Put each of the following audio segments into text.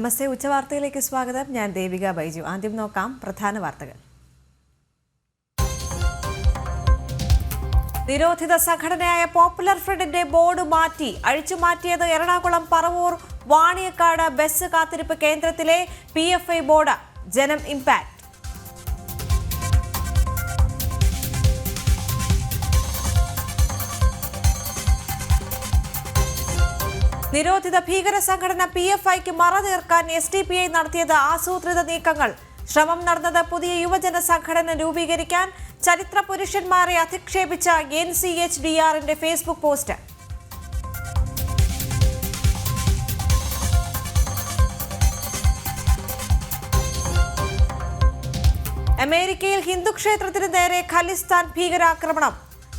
നമസ്തേ, ഉച്ചവാർത്തയിലേക്ക് സ്വാഗതം. ഞാൻ ദേവിക ബൈജു. ആദ്യം നോക്കാം പ്രധാന വാർത്തകൾ. നിരോധിത സംഘടനയായ പോപ്പുലർ ഫ്രണ്ടിന്റെ ബോർഡ് മാറ്റി. അഴിച്ചുമാറ്റിയത് എറണാകുളം പറവൂർ വാണിയക്കാട് ബസ് കാത്തിരിപ്പ് കേന്ദ്രത്തിലെ PFI ബോർഡ്. ജനം ഇംപാക്ട്. നിരോധിത ഭീകര സംഘടന PFIക്ക് മറതീർക്കാൻ SDPI നടത്തിയത് ആസൂത്രിത നീക്കങ്ങൾ. ശ്രമം നടന്നത് പുതിയ യുവജന സംഘടന രൂപീകരിക്കാൻ. ചരിത്ര പുരുഷന്മാരെ അധിക്ഷേപിച്ച NCHDRന്റെ ഫേസ്ബുക്ക് പോസ്റ്റ്. അമേരിക്കയിൽ ഹിന്ദു ക്ഷേത്രത്തിന് നേരെ ഖലിസ്ഥാൻ ഭീകരാക്രമണം.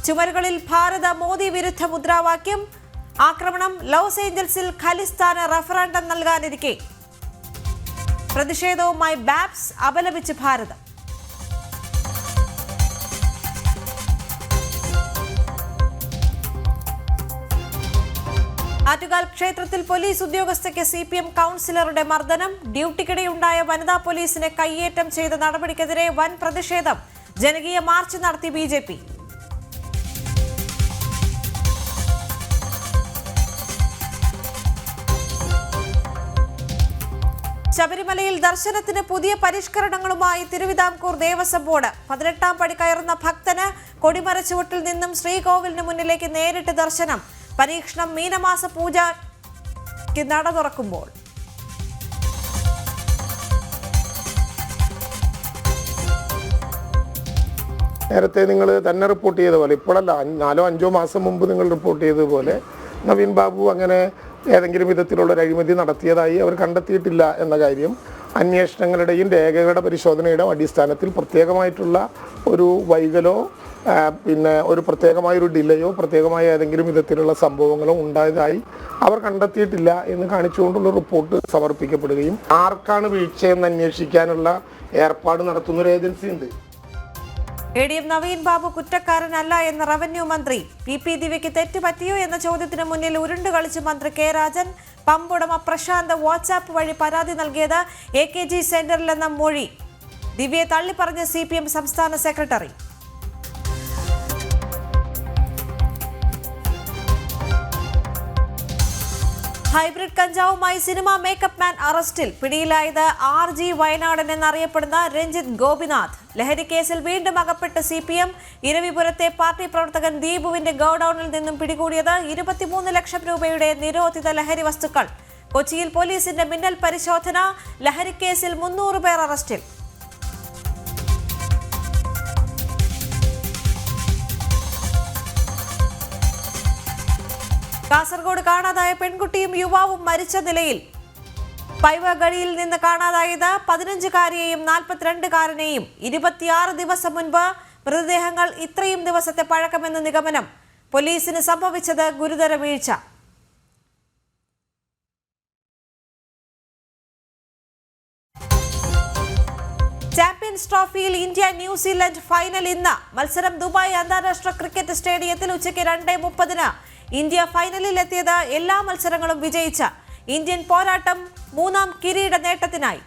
ചുമരുകളിൽ ഭാരത മോദി വിരുദ്ധ മുദ്രാവാക്യം. ആക്രമണം ലോസ് ഏഞ്ചൽസിൽ ഖലിസ്ഥാന് റഫറൻഡം നൽകാനിരിക്കെ. പ്രതിഷേധവുമായി ബാപ്സ് അപലപിച്ച് ഭാരതം. ആറ്റുകാൽ ക്ഷേത്രത്തിൽ പോലീസ് ഉദ്യോഗസ്ഥയ്ക്ക് CPM കൗൺസിലറുടെ മർദ്ദനം. ഡ്യൂട്ടിക്കിടെയുണ്ടായ വനിതാ പോലീസിനെ കയ്യേറ്റം ചെയ്ത നടപടിക്കെതിരെ വൻ പ്രതിഷേധം. ജനകീയ മാർച്ച് നടത്തി BJP. ശബരിമലയിൽ ദർശനത്തിന് പുതിയ പരിഷ്കരണങ്ങളുമായി തിരുവിതാംകൂർ ദേവസ്വം ബോർഡ്. 18ാം പടി കയറുന്ന ഭക്തന് കൊടിമരച്ചുവട്ടിൽ നിന്നും ശ്രീകോവിലിന് മുന്നിലേക്ക് നേരിട്ട് ദർശനം. പരീക്ഷണം മീനമാസ പൂജയ്ക്ക് നട തുറക്കുമ്പോൾ. നേരത്തെ നിങ്ങൾ തന്നെ റിപ്പോർട്ട് ചെയ്ത പോലെ, ഇപ്പോഴല്ല 4-5 മാസം മുമ്പ് നിങ്ങൾ റിപ്പോർട്ട് ചെയ്തതുപോലെ നവീൻ ബാബു അങ്ങനെ ഏതെങ്കിലും വിധത്തിലുള്ള ഒരു അഴിമതി നടത്തിയതായി അവർ കണ്ടെത്തിയിട്ടില്ല എന്ന കാര്യം അന്വേഷണങ്ങളുടെയും രേഖകളുടെ പരിശോധനയുടെ അടിസ്ഥാനത്തിൽ പ്രത്യേകമായിട്ടുള്ള ഒരു വൈകലോ പിന്നെ ഒരു പ്രത്യേകമായൊരു ഡിലേയോ പ്രത്യേകമായ ഏതെങ്കിലും വിധത്തിലുള്ള സംഭവങ്ങളോ ഉണ്ടായതായി അവർ കണ്ടെത്തിയിട്ടില്ല എന്ന് കാണിച്ചുകൊണ്ടുള്ള റിപ്പോർട്ട് സമർപ്പിക്കപ്പെടുകയും ആർക്കാണ് വീഴ്ചയെന്ന് അന്വേഷിക്കാനുള്ള ഏർപ്പാട് നടത്തുന്നൊരു ഏജൻസി ഉണ്ട്. ADM നവീൻ ബാബു കുറ്റക്കാരനല്ല എന്ന റവന്യൂ മന്ത്രി. PP ദിവ്യയ്ക്ക് തെറ്റുപറ്റിയോ എന്ന ചോദ്യത്തിന് മുന്നിൽ ഉരുണ്ടു കളിച്ച് മന്ത്രി K രാജൻ. പമ്പുടമ പ്രശാന്ത് വാട്സാപ്പ് വഴി പരാതി നൽകിയത് AKG സെന്ററിലെന്ന മൊഴി. ദിവ്യയെ തള്ളിപ്പറഞ്ഞ CPM സംസ്ഥാന സെക്രട്ടറി. ഹൈബ്രിഡ് കഞ്ചാവുമായി സിനിമാ മേക്കപ്പ് മാൻ അറസ്റ്റിൽ. പിടിയിലായത് RG വയനാടൻ എന്നറിയപ്പെടുന്ന രഞ്ജിത്ത് ഗോപിനാഥ്. ലഹരി കേസിൽ വീണ്ടും അകപ്പെട്ട് CPM. ഇരവിപുരത്തെ പാർട്ടി പ്രവർത്തകൻ ദീപുവിന്റെ ഗോഡൌണിൽ നിന്നും പിടികൂടിയത് 23 ലക്ഷം രൂപയുടെ നിരോധിത ലഹരി വസ്തുക്കൾ. കൊച്ചിയിൽ പോലീസിന്റെ മിന്നൽ പരിശോധന. ലഹരിക്കേസിൽ 300 പേർ അറസ്റ്റിൽ. കാസർഗോഡ് കാണാതായ പെൺകുട്ടിയും യുവാവും മരിച്ച നിലയിൽ. പൈവഗഡിയിൽ നിന്ന് കാണാതായത് 15-കാരിയെയും 42-കാരനെയും. 26 ദിവസം മുൻപ്. മൃതദേഹങ്ങൾ ഇത്രയും ദിവസത്തെ പഴക്കമെന്ന് നിഗമനം. പോലീസിന് സംഭവിച്ചത് ഗുരുതര വീഴ്ച. ചാമ്പ്യൻസ് ട്രോഫിയിൽ ഇന്ത്യ ന്യൂസിലൻഡ് ഫൈനൽ ഇന്ന്. മത്സരം ദുബായ് അന്താരാഷ്ട്ര ക്രിക്കറ്റ് സ്റ്റേഡിയത്തിൽ ഉച്ചയ്ക്ക് 2:30-ന്. ഇന്ത്യ ഫൈനലിൽ എത്തിയത് എല്ലാ മത്സരങ്ങളും വിജയിച്ച. ഇന്ത്യൻ പോരാട്ടം 3ാം കിരീട നേട്ടത്തിനായി.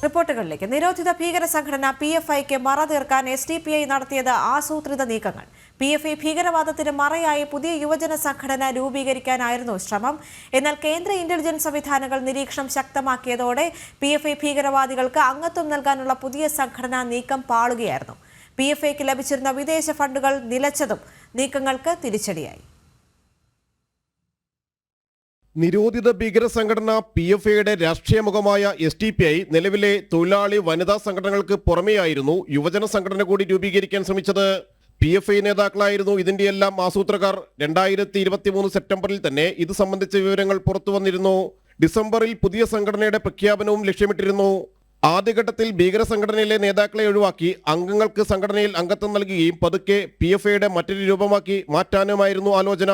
റിപ്പോർട്ടുകളിലേക്ക്. നിരോധിത ഭീകര സംഘടന PFIക്ക് മറതീർക്കാൻ SDPI നടത്തിയത് ആസൂത്രിത നീക്കങ്ങൾ. PFI ഭീകരവാദത്തിന് മറയായി പുതിയ യുവജന സംഘടന രൂപീകരിക്കാനായിരുന്നു ശ്രമം. എന്നാൽ കേന്ദ്ര ഇന്റലിജൻസ് സംവിധാനങ്ങൾ നിരീക്ഷണം ശക്തമാക്കിയതോടെ PFI ഭീകരവാദികൾക്ക് അംഗത്വം നൽകാനുള്ള പുതിയ സംഘടനാ നീക്കം പാളുകയായിരുന്നു. PFIക്ക് ലഭിച്ചിരുന്ന വിദേശ ഫണ്ടുകൾ നിലച്ചതും നീക്കങ്ങൾക്ക് തിരിച്ചടിയായി. നിരോധിത ഭീകര സംഘടന PFIയുടെ രാഷ്ട്രീയ മുഖമായ SDPI നിലവിലെ തൊഴിലാളി വനിതാ സംഘടനകൾക്ക് പുറമെയായിരുന്നു യുവജന സംഘടന കൂടി രൂപീകരിക്കാൻ ശ്രമിച്ചത്. PFI നേതാക്കളായിരുന്നു ഇതിന്റെയെല്ലാം ആസൂത്രകർ. 2023 സെപ്റ്റംബറിൽ തന്നെ ഇത് സംബന്ധിച്ച വിവരങ്ങൾ പുറത്തു വന്നിരുന്നു. ഡിസംബറിൽ പുതിയ സംഘടനയുടെ പ്രഖ്യാപനവും ലക്ഷ്യമിട്ടിരുന്നു. ആദ്യഘട്ടത്തിൽ ഭീകര സംഘടനയിലെ നേതാക്കളെ ഒഴിവാക്കി അംഗങ്ങൾക്ക് സംഘടനയിൽ അംഗത്വം നൽകുകയും പതുക്കെ PFIയുടെ മറ്റൊരു രൂപമാക്കി മാറ്റാനുമായിരുന്നു ആലോചന.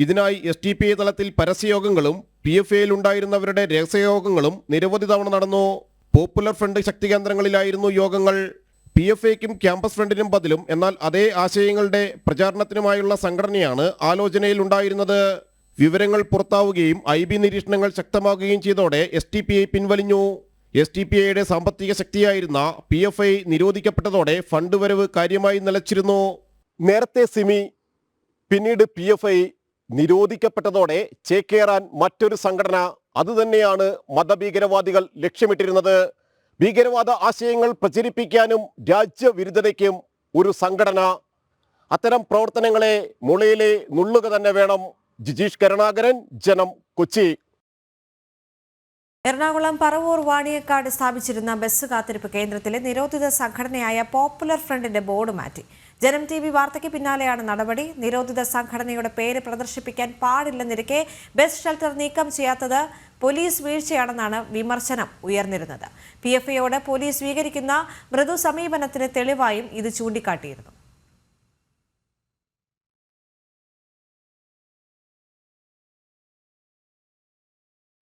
ഇതിനായി SDPI തലത്തിൽ പരസ്യയോഗങ്ങളും PFIയിൽ ഉണ്ടായിരുന്നവരുടെ രഹസ്യയോഗങ്ങളും നിരവധി തവണ നടന്നു. പോപ്പുലർ ഫ്രണ്ട് ശക്തി കേന്ദ്രങ്ങളിലായിരുന്നു യോഗങ്ങൾ. PFIക്കും ക്യാമ്പസ് ഫ്രണ്ടിനും ബദലും എന്നാൽ അതേ ആശയങ്ങളുടെ പ്രചാരണത്തിനുമായുള്ള സംഘടനയാണ് ആലോചനയിലുണ്ടായിരുന്നത്. വിവരങ്ങൾ പുറത്താവുകയും IB നിരീക്ഷണങ്ങൾ ശക്തമാകുകയും ചെയ്തോടെ STPI പിൻവലിഞ്ഞു. STPIയുടെ സാമ്പത്തിക ശക്തിയായിരുന്ന PFI നിരോധിക്കപ്പെട്ടതോടെ ഫണ്ട് വരവ് കാര്യമായി നിലച്ചിരുന്നു. നേരത്തെ സിമി, പിന്നീട് PFI നിരോധിക്കപ്പെട്ടതോടെ ചേക്കേറാൻ മറ്റൊരു സംഘടന, അതുതന്നെയാണ് മതഭീകരവാദികൾ ലക്ഷ്യമിട്ടിരുന്നത്. ഭീകരവാദ ആശയങ്ങൾ പ്രചരിപ്പിക്കാനും രാജ്യവിരുദ്ധതയ്ക്കും ഒരു സംഘടന. അത്തരം പ്രവർത്തനങ്ങളെ മുളയിലെ നുള്ളുക തന്നെ വേണം. ജിജീഷ് കരുണാകരൻ, ജനം, കൊച്ചി. എറണാകുളം പറവൂർ വാണിയക്കാട് സ്ഥാപിച്ചിരുന്ന ബസ് കാത്തിരിപ്പ് കേന്ദ്രത്തിലെ നിരോധിത സംഘടനയായ പോപ്പുലർ ഫ്രണ്ടിന്റെ ബോർഡ് മാറ്റി. ജനം TV വാർത്തയ്ക്ക് പിന്നാലെയാണ് നടപടി. നിരോധിത സംഘടനയുടെ പേര് പ്രദർശിപ്പിക്കാൻ പാടില്ലെന്നിരിക്കെ ബസ് ഷെൽട്ടർ നീക്കം ചെയ്യാത്തത് പോലീസ് വീഴ്ചയാണെന്നാണ് വിമർശനം ഉയർന്നിരുന്നത്. PFIയോട് പോലീസ് സ്വീകരിക്കുന്ന മൃദു സമീപനത്തിന് തെളിവായും ഇത് ചൂണ്ടിക്കാട്ടിയിരുന്നു.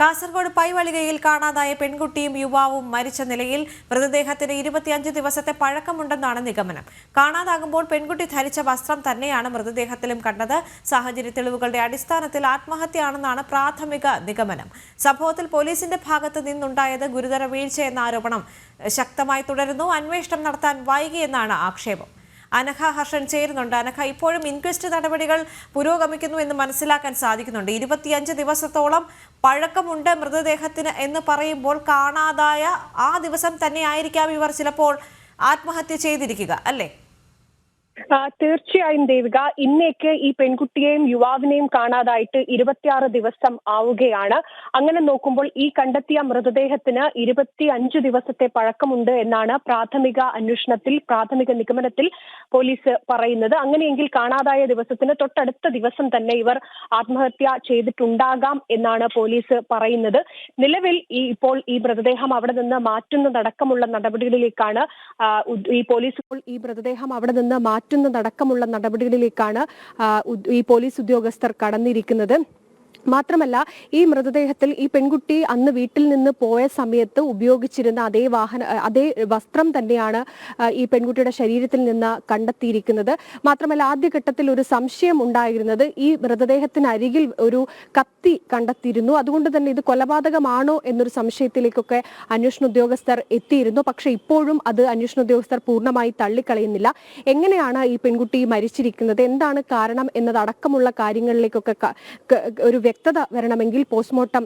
കാസർഗോഡ് പൈവളികയിൽ കാണാതായ പെൺകുട്ടിയും യുവാവും മരിച്ച നിലയിൽ. മൃതദേഹത്തിന് 25 ദിവസത്തെ പഴക്കമുണ്ടെന്നാണ് നിഗമനം. കാണാതാകുമ്പോൾ പെൺകുട്ടി ധരിച്ച വസ്ത്രം തന്നെയാണ് മൃതദേഹത്തിലും കണ്ടത്. സാഹചര്യ തെളിവുകളുടെ അടിസ്ഥാനത്തിൽ ആത്മഹത്യയാണെന്നാണ് പ്രാഥമിക നിഗമനം. സംഭവത്തിൽ പോലീസിന്റെ ഭാഗത്ത് നിന്നുണ്ടായത് ഗുരുതര വീഴ്ചയെന്ന ആരോപണം ശക്തമായി തുടരുന്നു. അന്വേഷണം നടത്താൻ വൈകിയെന്നാണ് ആക്ഷേപം. അനഘ ഹർഷൻ ചേരുന്നുണ്ട്. അനഘ, ഇപ്പോഴും ഇൻക്വസ്റ്റ് നടപടികൾ പുരോഗമിക്കുന്നു എന്ന് മനസ്സിലാക്കാൻ സാധിക്കുന്നുണ്ട്. 25 ദിവസത്തോളം പഴക്കമുണ്ട് മൃതദേഹത്തിന് എന്ന് പറയുമ്പോൾ കാണാതായ ആ ദിവസം തന്നെ ആയിരിക്കാം ഇവർ ചിലപ്പോൾ ആത്മഹത്യ ചെയ്തിരിക്കുക, അല്ലേ? തീർച്ചയായും ദേവിക, ഇന്നേക്ക് ഈ പെൺകുട്ടിയെയും യുവാവിനെയും കാണാതായിട്ട് 26 ദിവസം ആവുകയാണ്. അങ്ങനെ നോക്കുമ്പോൾ ഈ കണ്ടെത്തിയ മൃതദേഹത്തിന് 25 ദിവസത്തെ പഴക്കമുണ്ട് എന്നാണ് പ്രാഥമിക നിഗമനത്തിൽ പോലീസ് പറയുന്നത്. അങ്ങനെയെങ്കിൽ കാണാതായ ദിവസത്തിന് തൊട്ടടുത്ത ദിവസം തന്നെ ഇവർ ആത്മഹത്യ ചെയ്തിട്ടുണ്ടാകാം എന്നാണ് പോലീസ് പറയുന്നത്. നിലവിൽ ഇപ്പോൾ ഈ മൃതദേഹം അവിടെ നിന്ന് മാറ്റുന്നതടക്കമുള്ള നടപടികളിലേക്കാണ് ഈ പോലീസ് ഉദ്യോഗസ്ഥർ കടന്നിരിക്കുന്നത്. മാത്രമല്ല, ഈ മൃതദേഹത്തിൽ ഈ പെൺകുട്ടി അന്ന് വീട്ടിൽ നിന്ന് പോയ സമയത്ത് ഉപയോഗിച്ചിരുന്ന അതേ വസ്ത്രം തന്നെയാണ് ഈ പെൺകുട്ടിയുടെ ശരീരത്തിൽ നിന്ന് കണ്ടെത്തിയിരിക്കുന്നത്. മാത്രമല്ല, ആദ്യഘട്ടത്തിൽ ഒരു സംശയം ഉണ്ടായിരുന്നത് ഈ മൃതദേഹത്തിനരികിൽ ഒരു കത്തി കണ്ടെത്തിയിരുന്നു. അതുകൊണ്ട് തന്നെ ഇത് കൊലപാതകമാണോ എന്നൊരു സംശയത്തിലേക്കൊക്കെ അന്വേഷണ ഉദ്യോഗസ്ഥർ എത്തിയിരുന്നു. പക്ഷെ ഇപ്പോഴും അത് അന്വേഷണ ഉദ്യോഗസ്ഥർ പൂർണ്ണമായി തള്ളിക്കളയുന്നില്ല. എങ്ങനെയാണ് ഈ പെൺകുട്ടി മരിച്ചിരിക്കുന്നത്, എന്താണ് കാരണം എന്നതടക്കമുള്ള കാര്യങ്ങളിലേക്കൊക്കെ ഒരു വ്യക്തത വരണമെങ്കിൽ പോസ്റ്റ്മോർട്ടം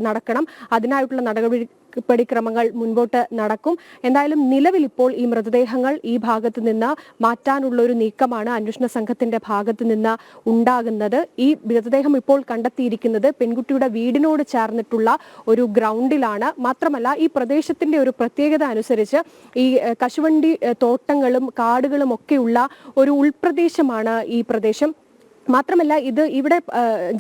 നടക്കണം. അതിനായിട്ടുള്ള നടപടിക്രമങ്ങൾ മുൻപോട്ട് നടക്കും. എന്തായാലും നിലവിൽ ഇപ്പോൾ ഈ മൃതദേഹങ്ങൾ ഈ ഭാഗത്ത് നിന്ന് മാറ്റാനുള്ള ഒരു നീക്കമാണ് അന്വേഷണ സംഘത്തിന്റെ ഭാഗത്ത് നിന്ന് ഉണ്ടാകുന്നത്. ഈ മൃതദേഹം ഇപ്പോൾ കണ്ടെത്തിയിരിക്കുന്നത് പെൺകുട്ടിയുടെ വീടിനോട് ചേർന്നിട്ടുള്ള ഒരു ഗ്രൗണ്ടിലാണ്. മാത്രമല്ല, ഈ പ്രദേശത്തിന്റെ ഒരു പ്രത്യേകത അനുസരിച്ച് ഈ കശുവണ്ടി തോട്ടങ്ങളും കാടുകളും ഒക്കെയുള്ള ഒരു ഉൾപ്രദേശമാണ് ഈ പ്രദേശം. മാത്രമല്ല, ഇവിടെ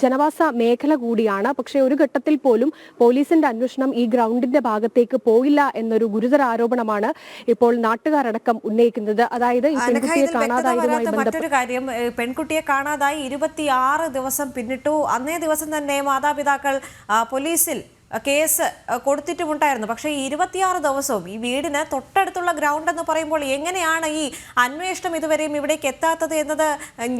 ജനവാസ മേഖല കൂടിയാണ്. പക്ഷേ ഒരു ഘട്ടത്തിൽ പോലും പോലീസിന്റെ അന്വേഷണം ഈ ഗ്രൗണ്ടിന്റെ ഭാഗത്തേക്ക് പോയില്ല എന്നൊരു ഗുരുതര ആരോപണമാണ് ഇപ്പോൾ നാട്ടുകാരടക്കം ഉന്നയിക്കുന്നത്. അതായത് ഈ പെൺകുട്ടിയെ കാണാതായതുമായി മറ്റൊരു കാര്യം, പെൺകുട്ടിയെ കാണാതായി 26 ദിവസം പിന്നിട്ടു. അന്നേ ദിവസം തന്നെ മാതാപിതാക്കൾ പോലീസിൽ കേസ് കൊടുത്തിട്ടുമുണ്ടായിരുന്നു. പക്ഷേ 26 ദിവസവും ഈ വീടിന് തൊട്ടടുത്തുള്ള ഗ്രൗണ്ട് എന്ന് പറയുമ്പോൾ എങ്ങനെയാണ് ഈ അന്വേഷണം ഇതുവരെയും ഇവിടേക്ക് എത്താത്തത് എന്നത്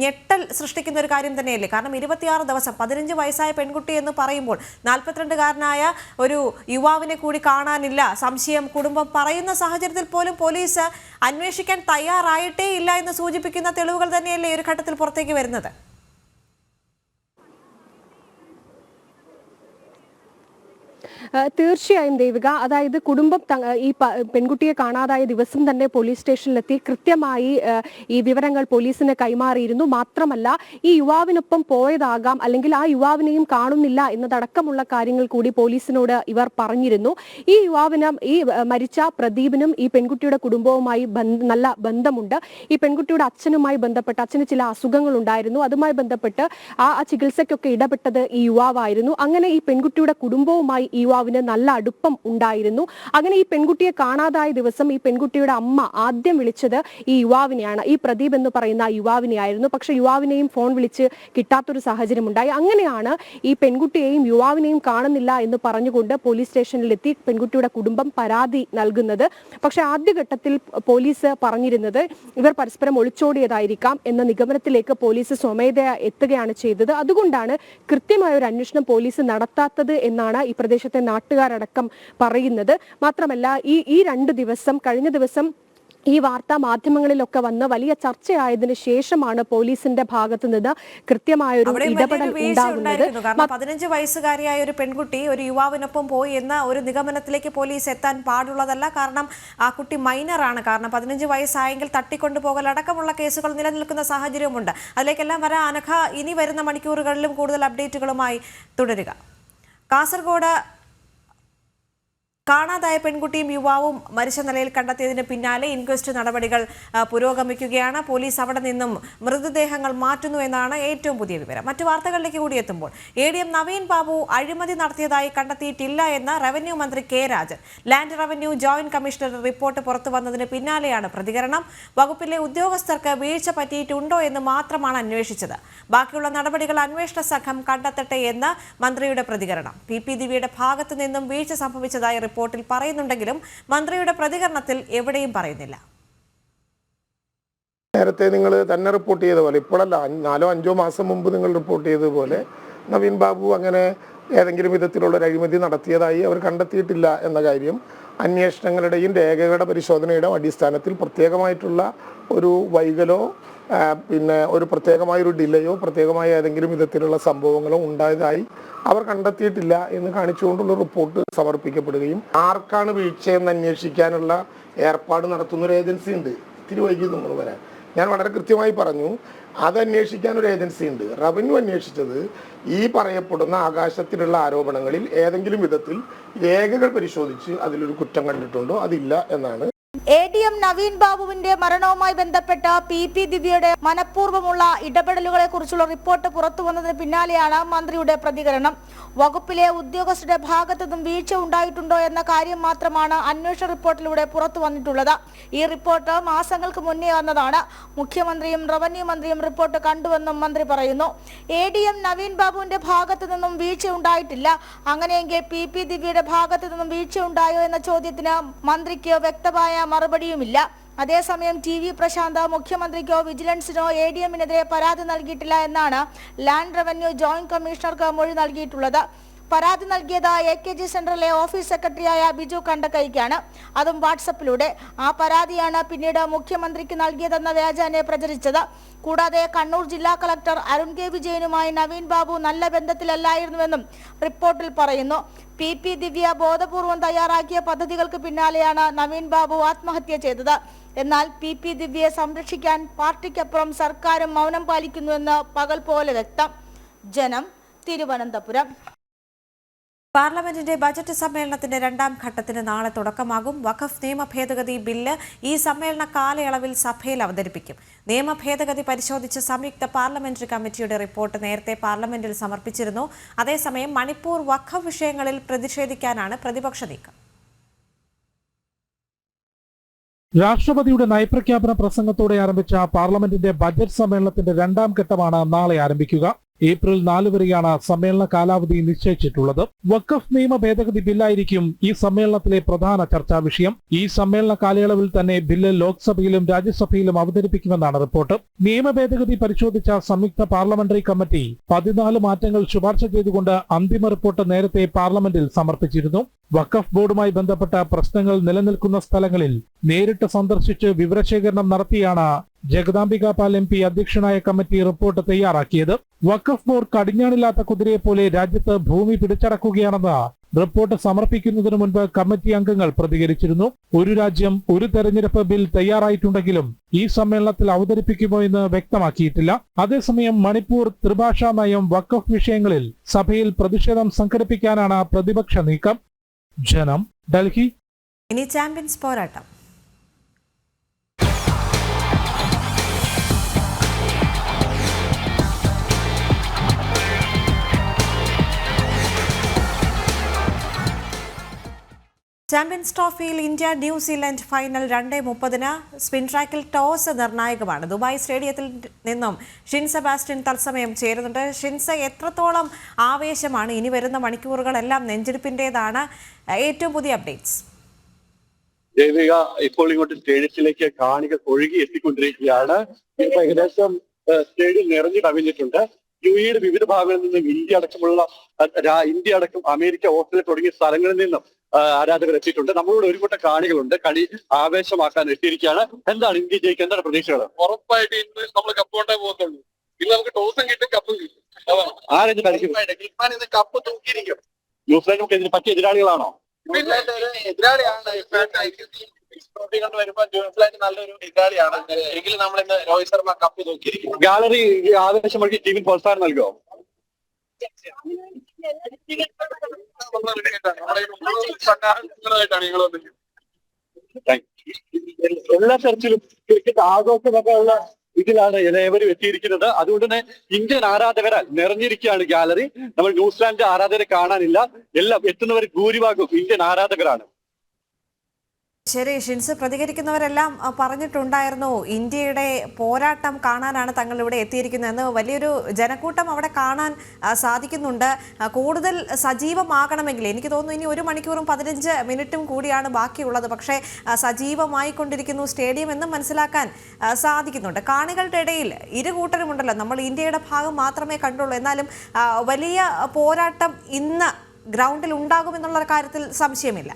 ഞെട്ടൽ സൃഷ്ടിക്കുന്ന ഒരു കാര്യം തന്നെയല്ലേ? കാരണം 26 ദിവസം 15 വയസ്സായ പെൺകുട്ടി എന്ന് പറയുമ്പോൾ 42-കാരനായ ഒരു യുവാവിനെ കൂടി കാണാനില്ല, സംശയം കുടുംബം പറയുന്ന സാഹചര്യത്തിൽ പോലും പോലീസ് അന്വേഷിക്കാൻ തയ്യാറായിട്ടേ ഇല്ല എന്ന് സൂചിപ്പിക്കുന്ന തെളിവുകൾ തന്നെയല്ലേ ഒരു ഘട്ടത്തിൽ പുറത്തേക്ക് വരുന്നത്? തീർച്ചയായും ദേവിക, അതായത് കുടുംബം ഈ പെൺകുട്ടിയെ കാണാതായ ദിവസം തന്നെ പോലീസ് സ്റ്റേഷനിലെത്തി കൃത്യമായി ഈ വിവരങ്ങൾ പോലീസിന് കൈമാറിയിരുന്നു. മാത്രമല്ല, ഈ യുവാവിനൊപ്പം പോയതാകാം, അല്ലെങ്കിൽ ആ യുവാവിനെയും കാണുന്നില്ല എന്നതടക്കമുള്ള കാര്യങ്ങൾ കൂടി പോലീസിനോട് ഇവർ പറഞ്ഞിരുന്നു. ഈ മരിച്ച പ്രദീപിനും ഈ പെൺകുട്ടിയുടെ കുടുംബവുമായി നല്ല ബന്ധമുണ്ട്. ഈ പെൺകുട്ടിയുടെ അച്ഛനുമായി ബന്ധപ്പെട്ട്, അച്ഛന് ചില അസുഖങ്ങൾ ഉണ്ടായിരുന്നു, അതുമായി ബന്ധപ്പെട്ട് ആ ചികിത്സയ്ക്കൊക്കെ ഇടപെട്ടത് ഈ യുവാവായിരുന്നു. അങ്ങനെ ഈ പെൺകുട്ടിയുടെ കുടുംബവുമായി ഈ യുവാവിന് നല്ല അടുപ്പം ഉണ്ടായിരുന്നു. അങ്ങനെ ഈ പെൺകുട്ടിയെ കാണാതായ ദിവസം ഈ പെൺകുട്ടിയുടെ അമ്മ ആദ്യം വിളിച്ചത് ഈ യുവാവിനെയാണ്, ഈ പ്രദീപ് എന്ന് പറയുന്ന യുവാവിനെയായിരുന്നു. പക്ഷെ യുവാവിനെയും ഫോൺ വിളിച്ച് കിട്ടാത്തൊരു സാഹചര്യം ഉണ്ടായി. അങ്ങനെയാണ് ഈ പെൺകുട്ടിയെയും യുവാവിനെയും കാണുന്നില്ല എന്ന് പറഞ്ഞുകൊണ്ട് പോലീസ് സ്റ്റേഷനിലെത്തി പെൺകുട്ടിയുടെ കുടുംബം പരാതി നൽകുന്നത്. പക്ഷെ ആദ്യഘട്ടത്തിൽ പോലീസ് പറഞ്ഞിരുന്നത് ഇവർ പരസ്പരം ഒളിച്ചോടിയതായിരിക്കാം എന്ന നിഗമനത്തിലേക്ക് പോലീസ് സ്വമേധയാ എത്തുകയാണ് ചെയ്തത്. അതുകൊണ്ടാണ് കൃത്യമായ ഒരു അന്വേഷണം പോലീസ് നടത്താത്തത് എന്നാണ് ഈ പ്രദേശത്തെ നാട്ടുകാരടക്കം പറയുന്നത്. മാത്രമല്ല ഈ 2 ദിവസം കഴിഞ്ഞ ദിവസം ഈ വാർത്താ മാധ്യമങ്ങളിലൊക്കെ വന്ന് വലിയ ചർച്ചയായതിനു ശേഷമാണ് പോലീസിന്റെ ഭാഗത്ത് നിന്ന് കൃത്യമായൊരു ഇടപെടൽ ഉണ്ടാകുന്നത്. 15 വയസ്സുകാരിയായ ഒരു പെൺകുട്ടി ഒരു യുവാവിനൊപ്പം പോയി എന്ന ഒരു നിഗമനത്തിലേക്ക് പോലീസ് എത്താൻ പാടുള്ളതല്ല. കാരണം ആ കുട്ടി മൈനറാണ്. കാരണം 15 വയസ്സായെങ്കിൽ തട്ടിക്കൊണ്ടുപോകൽ അടക്കമുള്ള കേസുകൾ നിലനിൽക്കുന്ന സാഹചര്യമുണ്ട്. അതിലേക്കെല്ലാം വരാൻ അനഘ ഇനി വരുന്ന മണിക്കൂറുകളിലും കൂടുതൽ അപ്ഡേറ്റുകളുമായി തുടരുക. കാസർഗോഡ് കാണാതായ പെൺകുട്ടിയും യുവാവും മരിച്ച നിലയിൽ കണ്ടെത്തിയതിന് പിന്നാലെ ഇൻക്വസ്റ്റ് നടപടികൾ പുരോഗമിക്കുകയാണ്. പോലീസ് അവിടെ നിന്നും മൃതദേഹങ്ങൾ മാറ്റുന്നു എന്നാണ് ഏറ്റവും പുതിയ വിവരം. മറ്റു വാർത്തകളിലേക്ക് കൂടി എത്തുമ്പോൾ ADM നവീൻ ബാബു അഴിമതി നടത്തിയതായി കണ്ടെത്തിയിട്ടില്ല എന്ന റവന്യൂ മന്ത്രി K Rajan. Land revenue joint commissioner report പുറത്തു വന്നതിന് പിന്നാലെയാണ് പ്രതികരണം. വകുപ്പിലെ ഉദ്യോഗസ്ഥർക്ക് വീഴ്ച പറ്റിയിട്ടുണ്ടോ എന്ന് മാത്രമാണ് അന്വേഷിച്ചത്. ബാക്കിയുള്ള നടപടികൾ അന്വേഷണ സംഘം കണ്ടെത്തട്ടെ എന്ന് മന്ത്രിയുടെ പ്രതികരണം. PP ദിവ്യയുടെ ഭാഗത്തു നിന്നും വീഴ്ച സംഭവിച്ചതായി റിപ്പോർട്ടിൽ പറയുന്നുണ്ടെങ്കിലും മന്ത്രിയുടെ പ്രതികരണത്തിൽ എവിടെയും പറയുന്നില്ല. നേരത്തെ നിങ്ങൾ തന്നെ റിപ്പോർട്ട് ചെയ്ത പോലെ, ഇപ്പോഴല്ല 4-5 മാസം മുമ്പ് നിങ്ങൾ റിപ്പോർട്ട് ചെയ്തതുപോലെ നവീൻ ബാബു അങ്ങനെ ഏതെങ്കിലും വിധത്തിലുള്ള ഒരു അഴിമതി നടത്തിയതായി അവർ കണ്ടെത്തിയിട്ടില്ല എന്ന കാര്യം അന്വേഷണങ്ങളുടെയും രേഖകളുടെ പരിശോധനയുടെ അടിസ്ഥാനത്തിൽ പ്രത്യേകമായിട്ടുള്ള ഒരു വൈകലോ പിന്നെ ഒരു പ്രത്യേകമായൊരു ഡിലേയോ പ്രത്യേകമായ ഏതെങ്കിലും വിധത്തിലുള്ള സംഭവങ്ങളോ ഉണ്ടായതായി അവർ കണ്ടെത്തിയിട്ടില്ല എന്ന് കാണിച്ചുകൊണ്ടുള്ള റിപ്പോർട്ട് സമർപ്പിക്കപ്പെടുകയും ആർക്കാണ് വീഴ്ചയെന്ന് അന്വേഷിക്കാനുള്ള ഏർപ്പാട് നടത്തുന്ന ഒരു ഏജൻസി ഉണ്ട്. ഇത്തിരി വൈകി നമ്മൾ വരാൻ ഞാൻ വളരെ കൃത്യമായി പറഞ്ഞു. അത് അന്വേഷിക്കാൻ ഒരു ഏജൻസി ഉണ്ട്. റവന്യൂ അന്വേഷിച്ചത് ഈ പറയപ്പെടുന്ന ആകാശത്തിലുള്ള ആരോപണങ്ങളിൽ ഏതെങ്കിലും വിധത്തിൽ രേഖകൾ പരിശോധിച്ച് അതിലൊരു കുറ്റം കണ്ടിട്ടുണ്ടോ അതില്ല എന്നാണ്. ADM നവീൻ ബാബുവിന്റെ മരണവുമായി ബന്ധപ്പെട്ട PP ദിവ്യയുടെ മനഃപൂർവ്വമുള്ള ഇടപെടലുകളെ കുറിച്ചുള്ള റിപ്പോർട്ട് പുറത്തു വന്നതിന് പിന്നാലെയാണ് മന്ത്രിയുടെ പ്രതികരണം. വകുപ്പിലെ ഉദ്യോഗസ്ഥരുടെ ഭാഗത്തു നിന്നും വീഴ്ച ഉണ്ടായിട്ടുണ്ടോ എന്ന കാര്യം മാത്രമാണ് അന്വേഷണ റിപ്പോർട്ടിലൂടെ പുറത്തു വന്നിട്ടുള്ളത്. ഈ റിപ്പോർട്ട് മാസങ്ങൾക്ക് മുന്നേ വന്നതാണ്. മുഖ്യമന്ത്രിയും റവന്യൂ മന്ത്രിയും റിപ്പോർട്ട് കണ്ടുവെന്നും മന്ത്രി പറയുന്നു. ADM നവീൻ ബാബുവിന്റെ ഭാഗത്തു നിന്നും വീഴ്ച ഉണ്ടായിട്ടില്ല. അങ്ങനെയെങ്കിൽ PP ദിവ്യയുടെ ഭാഗത്തു നിന്നും വീഴ്ച ഉണ്ടായോ എന്ന ചോദ്യത്തിന് മന്ത്രിക്ക് വ്യക്തമായ മറുപടിയുമില്ല. അതേസമയം TV പ്രശാന്ത് മുഖ്യമന്ത്രിക്കോ വിജിലൻസിനോ ADMനെതിരെ പരാതി നൽകിയിട്ടില്ല എന്നാണ് ലാൻഡ് റവന്യൂ ജോയിന്റ് കമ്മീഷണർക്ക് മൊഴി നൽകിയിട്ടുള്ളത്. പരാതി നൽകിയത് AKG സെന്ററിലെ ഓഫീസ് സെക്രട്ടറിയായ ബിജു കണ്ടക്കൈക്കാണ്. അതും വാട്സപ്പിലൂടെ. ആ പരാതിയാണ് പിന്നീട് മുഖ്യമന്ത്രിക്ക് നൽകിയതെന്ന വ്യാജേന പ്രചരിച്ചത്. കൂടാതെ കണ്ണൂർ ജില്ലാ കളക്ടർ അരുൺ കെ വിജയനുമായി നവീൻ ബാബു നല്ല ബന്ധത്തിലല്ലായിരുന്നുവെന്നും റിപ്പോർട്ടിൽ പറയുന്നു. PP ദിവ്യ ബോധപൂർവം തയ്യാറാക്കിയ പദ്ധതികൾക്ക് പിന്നാലെയാണ് നവീൻ ബാബു ആത്മഹത്യ ചെയ്തത്. എന്നാൽ PP ദിവ്യയെ സംരക്ഷിക്കാൻ പാർട്ടിക്കപ്പുറം സർക്കാരും മൗനം പാലിക്കുന്നുവെന്ന് പകൽ പോലെ വ്യക്തം. ജനം, തിരുവനന്തപുരം. പാർലമെന്റിന്റെ ബജറ്റ് സമ്മേളനത്തിന്റെ 2ാം ഘട്ടത്തിന് നാളെ തുടക്കമാകും. വഖഫ് നിയമ ഭേദഗതി ബില്ല് ഈ സമ്മേളന കാലയളവിൽ സഭയിൽ അവതരിപ്പിക്കും. നിയമ ഭേദഗതി പരിശോധിച്ച സംയുക്ത പാർലമെന്ററി കമ്മിറ്റിയുടെ റിപ്പോർട്ട് നേരത്തെ പാർലമെന്റിൽ സമർപ്പിച്ചിരുന്നു. അതേസമയം മണിപ്പൂർ വഖഫ് വിഷയങ്ങളിൽ പ്രതിഷേധിക്കാനാണ് പ്രതിപക്ഷ നീക്കം. രാഷ്ട്രപതിയുടെ നയപ്രഖ്യാപന പ്രസംഗത്തോടെ ആരംഭിച്ച പാർലമെന്റിന്റെ ബജറ്റ് സമ്മേളനത്തിന്റെ 2ാം ഘട്ടമാണ് നാളെ ആരംഭിക്കുക. ഏപ്രിൽ 4 വരെയാണ് സമ്മേളന കാലാവധി നിശ്ചയിച്ചിട്ടുള്ളത്. വഖഫ് നിയമ ഭേദഗതി ബില്ലായിരിക്കും ഈ സമ്മേളനത്തിലെ പ്രധാന ചർച്ചാ വിഷയം. ഈ സമ്മേളന കാലയളവിൽ തന്നെ ബില്ല് ലോക്സഭയിലും രാജ്യസഭയിലും അവതരിപ്പിക്കുമെന്നാണ് റിപ്പോർട്ട്. നിയമ ഭേദഗതി പരിശോധിച്ച സംയുക്ത പാർലമെന്ററി കമ്മിറ്റി 14 മാറ്റങ്ങൾ ശുപാർശ ചെയ്തുകൊണ്ട് അന്തിമ റിപ്പോർട്ട് നേരത്തെ പാർലമെന്റിൽ സമർപ്പിച്ചിരുന്നു. വഖഫ് ബോർഡുമായി ബന്ധപ്പെട്ട പ്രശ്നങ്ങൾ നിലനിൽക്കുന്ന സ്ഥലങ്ങളിൽ നേരിട്ട് സന്ദർശിച്ച് വിവരശേഖരണം നടത്തിയാണ് ജഗദാംബിക പാൽ MP അധ്യക്ഷനായ കമ്മിറ്റി റിപ്പോർട്ട് തയ്യാറാക്കിയത്. വഖഫ് ബോർഡ് കടിഞ്ഞാണില്ലാത്ത കുതിരയെ പോലെ രാജ്യത്ത് ഭൂമി പിടിച്ചടക്കുകയാണെന്ന് റിപ്പോർട്ട് സമർപ്പിക്കുന്നതിന് മുൻപ് കമ്മിറ്റി അംഗങ്ങൾ പ്രതികരിച്ചിരുന്നു. ഒരു രാജ്യം ഒരു തെരഞ്ഞെടുപ്പ് ബിൽ തയ്യാറായിട്ടുണ്ടെങ്കിലും ഈ സമ്മേളനത്തിൽ അവതരിപ്പിക്കുമോ എന്ന് വ്യക്തമാക്കിയിട്ടില്ല. അതേസമയം മണിപ്പൂർ ത്രിഭാഷാ നയം വഖഫ് വിഷയങ്ങളിൽ സഭയിൽ പ്രതിഷേധം സംഘടിപ്പിക്കാനാണ് പ്രതിപക്ഷ നീക്കം. ജനം, ഡൽഹി. ഇനി ചാമ്പ്യൻസ് പോരാട്ടം. ചാമ്പ്യൻസ് ട്രോഫിയിൽ ഇന്ത്യ ന്യൂസിലൻഡ് ഫൈനൽ 2:30 സ്പിൻ ട്രാക്കിൽ ടോസ് നിർണായകമാണ്. ദുബായ് സ്റ്റേഡിയത്തിൽ നിന്നും ഷിൻ സെബാസ്റ്റ്യൻ തത്സമയം ചേരുന്നുണ്ട്. ഷിൻസ, എത്രത്തോളം ആവേശമാണ്? ഇനി വരുന്ന മണിക്കൂറുകളെല്ലാം നെഞ്ചെടുപ്പിന്റേതാണ്. ഏറ്റവും പുതിയ അപ്ഡേറ്റ്സ്. ദേവിക, ഇപ്പോൾ ഇങ്ങോട്ട് സ്റ്റേഡിയത്തിലേക്ക് കാണികൾ ഒഴുകി എത്തിക്കൊണ്ടിരിക്കുകയാണ്. ഇപ്പൊ ഏകദേശം സ്റ്റേഡിയം നിറഞ്ഞു കവിഞ്ഞിട്ടുണ്ട്. യുഎഇയുടെ വിവിധ ഭാഗങ്ങളിൽ നിന്നും ഇന്ത്യ അടക്കം അമേരിക്ക, ഓസ്ട്രേലിയ തുടങ്ങിയ സ്ഥലങ്ങളിൽ നിന്നും ആരാധകർ എത്തിയിട്ടുണ്ട്. നമ്മളോട് ഒരു കൂട്ടം കാണികളുണ്ട്. കളി ആവേശമാക്കാൻ എത്തിയിരിക്കുകയാണ്. എന്താണ് ഇന്ത്യ ജയിക്കുക? എന്താണ് പ്രതീക്ഷകൾ? ഉറപ്പായിട്ട് ഇന്ന് നമ്മൾ കപ്പ് കൊണ്ടേ പോകത്തുള്ളൂ. ഇന്ന് നമുക്ക് ടോസും കിട്ടും, കപ്പും കിട്ടും. ആരെന്ന് കളിക്കും? ഇന്ന് കപ്പ് തൂക്കിയിരിക്കും. ന്യൂസിലാൻഡ് നമുക്ക് പറ്റിയ എതിരാളികളാണോ? എതിരാളിയാണ്. വരുമ്പോ ന്യൂസിലാൻഡ് നല്ലൊരു എതിരാളിയാണ്. എങ്കിലും നമ്മൾ ഇന്ന് രോഹിത് ശർമ്മ കപ്പ് തൂക്കിയിരിക്കും. ഗാലറി ആവേശമാക്കി ടീമിന് പ്രോത്സാഹനം നൽകുമോ? എല്ലാ ചർച്ചിലും ക്രിക്കറ്റ് ആഘോഷമൊക്കെ ഉള്ള ഇതിലാണ് ഏവരും എത്തിയിരിക്കുന്നത്. അതുകൊണ്ട് തന്നെ ഇന്ത്യൻ ആരാധകരാൽ നിറഞ്ഞിരിക്കുകയാണ് ഗാലറി. നമ്മൾ ന്യൂസിലാൻഡ് ആരാധകരെ കാണാനില്ല. എല്ലാം എത്തുന്നവർ ഭൂരിഭാഗവും ഇന്ത്യൻ ആരാധകരാണ്. ശരി ഷിൻസ്, പ്രതികരിക്കുന്നവരെല്ലാം പറഞ്ഞിട്ടുണ്ടായിരുന്നു ഇന്ത്യയുടെ പോരാട്ടം കാണാനാണ് തങ്ങൾ ഇവിടെ എത്തിയിരിക്കുന്നതെന്ന്. വലിയൊരു ജനക്കൂട്ടം അവിടെ കാണാൻ സാധിക്കുന്നുണ്ട്. കൂടുതൽ സജീവമാകണമെങ്കിൽ എനിക്ക് തോന്നുന്നു ഇനി 1 മണിക്കൂറും 15 മിനിറ്റും കൂടിയാണ് ബാക്കിയുള്ളത്. പക്ഷേ സജീവമായിക്കൊണ്ടിരിക്കുന്നു സ്റ്റേഡിയം എന്നും മനസ്സിലാക്കാൻ സാധിക്കുന്നുണ്ട്. കാണികളുടെ ഇടയിൽ ഇരു കൂട്ടരുമുണ്ടല്ലോ. നമ്മൾ ഇന്ത്യയുടെ ഭാഗം മാത്രമേ കണ്ടുള്ളൂ. എന്നാലും വലിയ പോരാട്ടം ഇന്ന് ഗ്രൗണ്ടിൽ ഉണ്ടാകുമെന്നുള്ള കാര്യത്തിൽ സംശയമില്ല.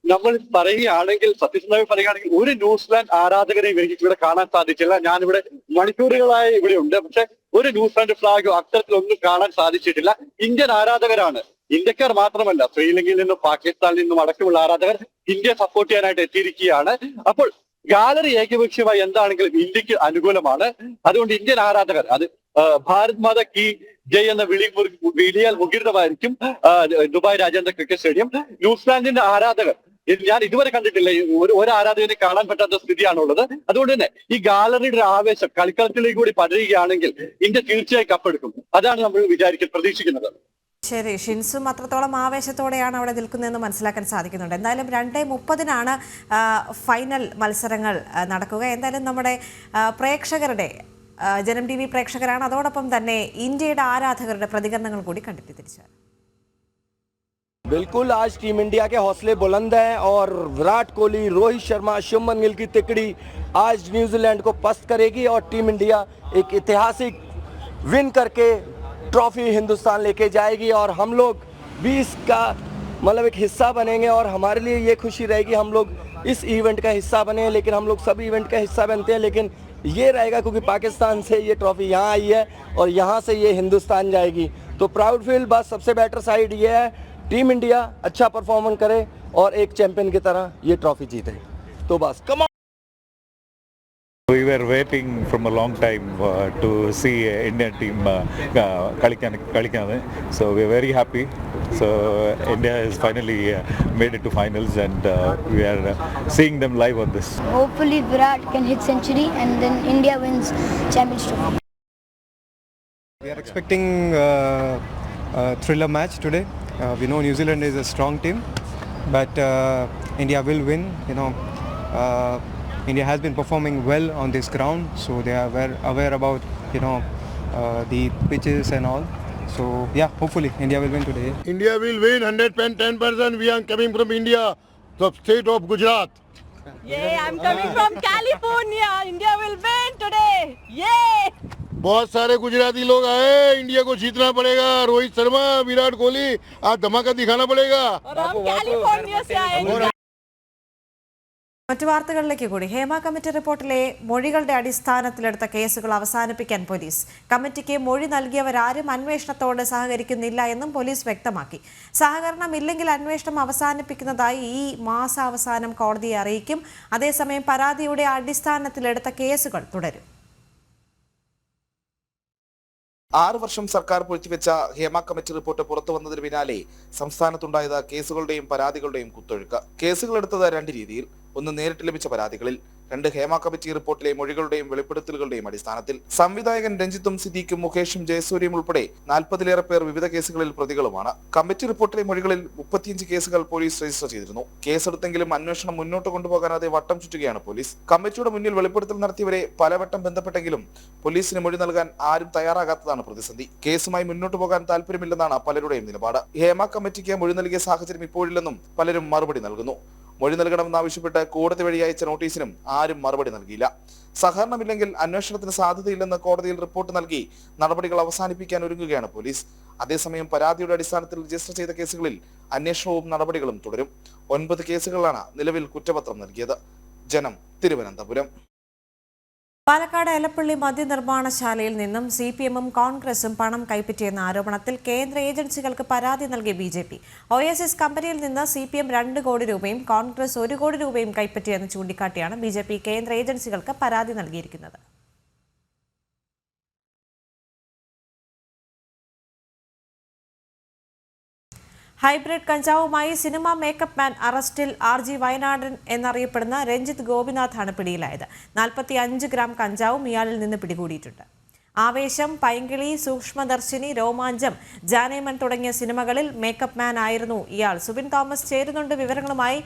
നമ്മൾ പറയുകയാണെങ്കിൽ, സത്യസന്ധമായി പറയുകയാണെങ്കിൽ, ഒരു ന്യൂസിലാൻഡ് ആരാധകരെയും എനിക്ക് ഇവിടെ കാണാൻ സാധിച്ചില്ല. ഞാനിവിടെ മണിക്കൂറുകളായി ഇവിടെ ഉണ്ട്. പക്ഷെ ഒരു ന്യൂസിലാൻഡ് ഫ്ലാഗോ അത്തരത്തിലൊന്നും കാണാൻ സാധിച്ചിട്ടില്ല. ഇന്ത്യൻ ആരാധകരാണ്. ഇന്ത്യക്കാർ മാത്രമല്ല, ശ്രീലങ്കയിൽ നിന്നും പാകിസ്ഥാനിൽ നിന്നും അടക്കമുള്ള ആരാധകർ ഇന്ത്യയെ സപ്പോർട്ട് ചെയ്യാനായിട്ട് എത്തിയിരിക്കുകയാണ്. അപ്പോൾ ഗാലറി ഏകപക്ഷീയമായി എന്താണെങ്കിലും ഇന്ത്യക്ക് അനുകൂലമാണ്. അതുകൊണ്ട് ഇന്ത്യൻ ആരാധകർ, അത് ഭാരത് മാതാ കി ജയ് എന്ന വിളിയാൽ മുഖരിതമായിരിക്കും ദുബായ് രാജ്യാന്തര ക്രിക്കറ്റ് സ്റ്റേഡിയം. ന്യൂസിലാൻഡിന്റെ ആരാധകർ ഞാൻ ഇതുവരെ കണ്ടിട്ടില്ല. ഒരു ആരാധകനെ കാണാൻ പറ്റാത്ത സ്ഥിതിയാണുള്ളത്. അതുകൊണ്ട് തന്നെ ഈ ഗാലറിയുടെ ആവേശം കളിക്കളത്തിലേക്ക് കൂടി പടരുകയാണെങ്കിൽ ഇന്ത്യ തീർച്ചയായും കപ്പെടുക്കും. അതാണ് നമ്മൾ പ്രതീക്ഷിക്കുന്നത്. ശരി, ഷിൻസും അത്രത്തോളം ആവേശത്തോടെയാണ് അവിടെ നിൽക്കുന്നതെന്ന് മനസ്സിലാക്കാൻ സാധിക്കുന്നുണ്ട്. എന്തായാലും 2:30 ഫൈനൽ മത്സരങ്ങൾ നടക്കുക. എന്തായാലും നമ്മുടെ പ്രേക്ഷകരുടെ ജനം TV പ്രേക്ഷകരാണ്. അതോടൊപ്പം തന്നെ ഇന്ത്യയുടെ ആരാധകരുടെ പ്രതികരണങ്ങൾ കൂടി കണ്ടിട്ട് തിരിച്ചു. बिल्कुल, आज टीम इंडिया के हौसले बुलंद हैं और विराट कोहली, रोहित शर्मा, शुभमन गिल की तिकड़ी आज न्यूजीलैंड को पस्त करेगी और टीम इंडिया एक ऐतिहासिक विन करके ट्रॉफी हिंदुस्तान लेके जाएगी और हम लोग भी इसका मतलब एक हिस्सा बनेंगे और हमारे लिए ये खुशी रहेगी हम लोग इस इवेंट का हिस्सा बने। लेकिन हम लोग सब इवेंट का हिस्सा बनते हैं, लेकिन ये रहेगा क्योंकि पाकिस्तान से ये ट्रॉफी यहाँ आई है और यहाँ से ये हिंदुस्तान जाएगी। तो प्राउड फील, बस सबसे बेटर साइड ये है टीम इंडिया अच्छा परफॉर्मेंस करे और एक चैंपियन की तरह ये ट्रॉफी जीते। तो बस come on. We were waiting from a long time to see Indian team kalikan. So we are very happy. So India has finally made it to finals and we are seeing them live on this. Hopefully Virat can hit century and then India wins Champions Trophy. We are expecting a thriller match today. We know New Zealand is a strong team, but India will win. India has been performing well on this ground, so they are aware about the pitches and all. So yeah, hopefully India will win today. India will win 110%. We are coming from India, the state of Gujarat. Yeah, I'm coming from California. India will win today. Yeah. बहुत सारे गुजराती लोग आए. India को जीतना पड़ेगा. रोहित शर्मा, विराट कोहली, आज धमाका दिखाना पड़ेगा. और हम कैलिफोर्निया से आए हैं. മറ്റു വാർത്തകളിലേക്ക് കൂടി. ഹേമ കമ്മിറ്റി റിപ്പോർട്ടിലെ മൊഴികളുടെ അടിസ്ഥാനത്തിലെടുത്ത കേസുകൾ അവസാനിപ്പിക്കാൻ പോലീസ്. കമ്മിറ്റിക്ക് മൊഴി നൽകിയവരാരും അന്വേഷണത്തോട് സഹകരിക്കുന്നില്ല എന്നും പോലീസ് വ്യക്തമാക്കി. സഹകരണമില്ലെങ്കിൽ അന്വേഷണം അവസാനിപ്പിക്കുന്നതായി ഈ മാസാവസാനം കോടതിയെ അറിയിക്കും. അതേസമയം പരാതിയുടെ അടിസ്ഥാനത്തിലെടുത്ത കേസുകൾ തുടരും. 6 വർഷം സർക്കാർ പൊളിച്ചുവെച്ച ഹേമ കമ്മിറ്റി റിപ്പോർട്ട് പുറത്തു വന്നതിന് പിന്നാലെ സംസ്ഥാനത്തുണ്ടായത് കേസുകളുടെയും പരാതികളുടെയും കുത്തൊഴുക്ക്. കേസുകൾ എടുത്തത് 2 രീതിയിൽ. 1 നേരിട്ട് ലഭിച്ച പരാതികളിൽ, 2 ഹേമ കമ്മിറ്റി റിപ്പോർട്ടിലെ മൊഴികളുടെയും വെളിപ്പെടുത്തലുകളുടെയും അടിസ്ഥാനത്തിൽ. സംവിധായകൻ രഞ്ജിത്തും സിദ്ദീഖും മുകേഷും ജയസൂര്യയും ഉൾപ്പെടെ 40-ലേറെ പേർ വിവിധ കേസുകളിൽ പ്രതികളുമാണ്. കമ്മിറ്റി റിപ്പോർട്ടിലെ മൊഴികളിൽ 35 കേസുകൾ പോലീസ് രജിസ്റ്റർ ചെയ്തിരുന്നു. കേസെടുത്തെങ്കിലും അന്വേഷണം മുന്നോട്ട് കൊണ്ടുപോകാനാതെ വട്ടം ചുറ്റുകയാണ് പോലീസ്. കമ്മിറ്റിയുടെ മുന്നിൽ വെളിപ്പെടുത്തൽ നടത്തിയവരെ പലവട്ടം ബന്ധപ്പെട്ടെങ്കിലും പോലീസിന് മൊഴി നൽകാൻ ആരും തയ്യാറാകാത്തതാണ് പ്രതിസന്ധി. കേസുമായി മുന്നോട്ട് പോകാൻ താല്പര്യമില്ലെന്നാണ് പലരുടെയും നിലപാട്. ഹേമ കമ്മിറ്റിക്ക് മൊഴി നൽകിയ സാഹചര്യം ഇപ്പോഴില്ലെന്നും പലരും മറുപടി നൽകുന്നു. മൊഴി നൽകണമെന്നാവശ്യപ്പെട്ട് കോടതി വഴി അയച്ച നോട്ടീസിനും ആരും മറുപടി നൽകിയില്ല. സഹകരണമില്ലെങ്കിൽ അന്വേഷണത്തിന് സാധ്യതയില്ലെന്ന് കോടതിയിൽ റിപ്പോർട്ട് നൽകി നടപടികൾ അവസാനിപ്പിക്കാൻ ഒരുങ്ങുകയാണ് പോലീസ്. അതേസമയം പരാതിയുടെ അടിസ്ഥാനത്തിൽ രജിസ്റ്റർ ചെയ്ത കേസുകളിൽ അന്വേഷണവും നടപടികളും തുടരും. 9 കേസുകളിലാണ് നിലവിൽ കുറ്റപത്രം നൽകിയത്. ജനം, തിരുവനന്തപുരം. പാലക്കാട് എലപ്പള്ളി മദ്യനിർമ്മാണശാലയിൽ നിന്നും CPM-ഉം കോൺഗ്രസും പണം കൈപ്പറ്റിയെന്ന ആരോപണത്തിൽ കേന്ദ്ര ഏജൻസികൾക്ക് പരാതി നൽകി BJP. OSS കമ്പനിയിൽ നിന്ന് CPM 2 കോടി രൂപയും കോൺഗ്രസ് 1 കോടി രൂപയും കൈപ്പറ്റിയെന്ന് ചൂണ്ടിക്കാട്ടിയാണ് BJP കേന്ദ്ര ഏജൻസികൾക്ക് പരാതി നൽകിയിരിക്കുന്നത്. ഹൈബ്രിഡ് കഞ്ചാവുമായി സിനിമ മേക്കപ്പ് മാൻ അറസ്റ്റിൽ RG വയനാടൻ എന്നറിയപ്പെടുന്ന രഞ്ജിത്ത് ഗോപിനാഥാണ് പിടിയിലായത്. 45 ഗ്രാം കഞ്ചാവും ഇയാളിൽ നിന്ന് പിടികൂടിയിട്ടുണ്ട്. ആവേശം, പൈങ്കിളി, സൂക്ഷ്മദർശിനി, രോമാഞ്ചം, ജാനേമൻ തുടങ്ങിയ സിനിമകളിൽ മേക്കപ്പ് മാൻ ആയിരുന്നു ഇയാൾ. സുബിൻ തോമസ് ചേരുന്നുണ്ട് വിവരങ്ങളുമായി.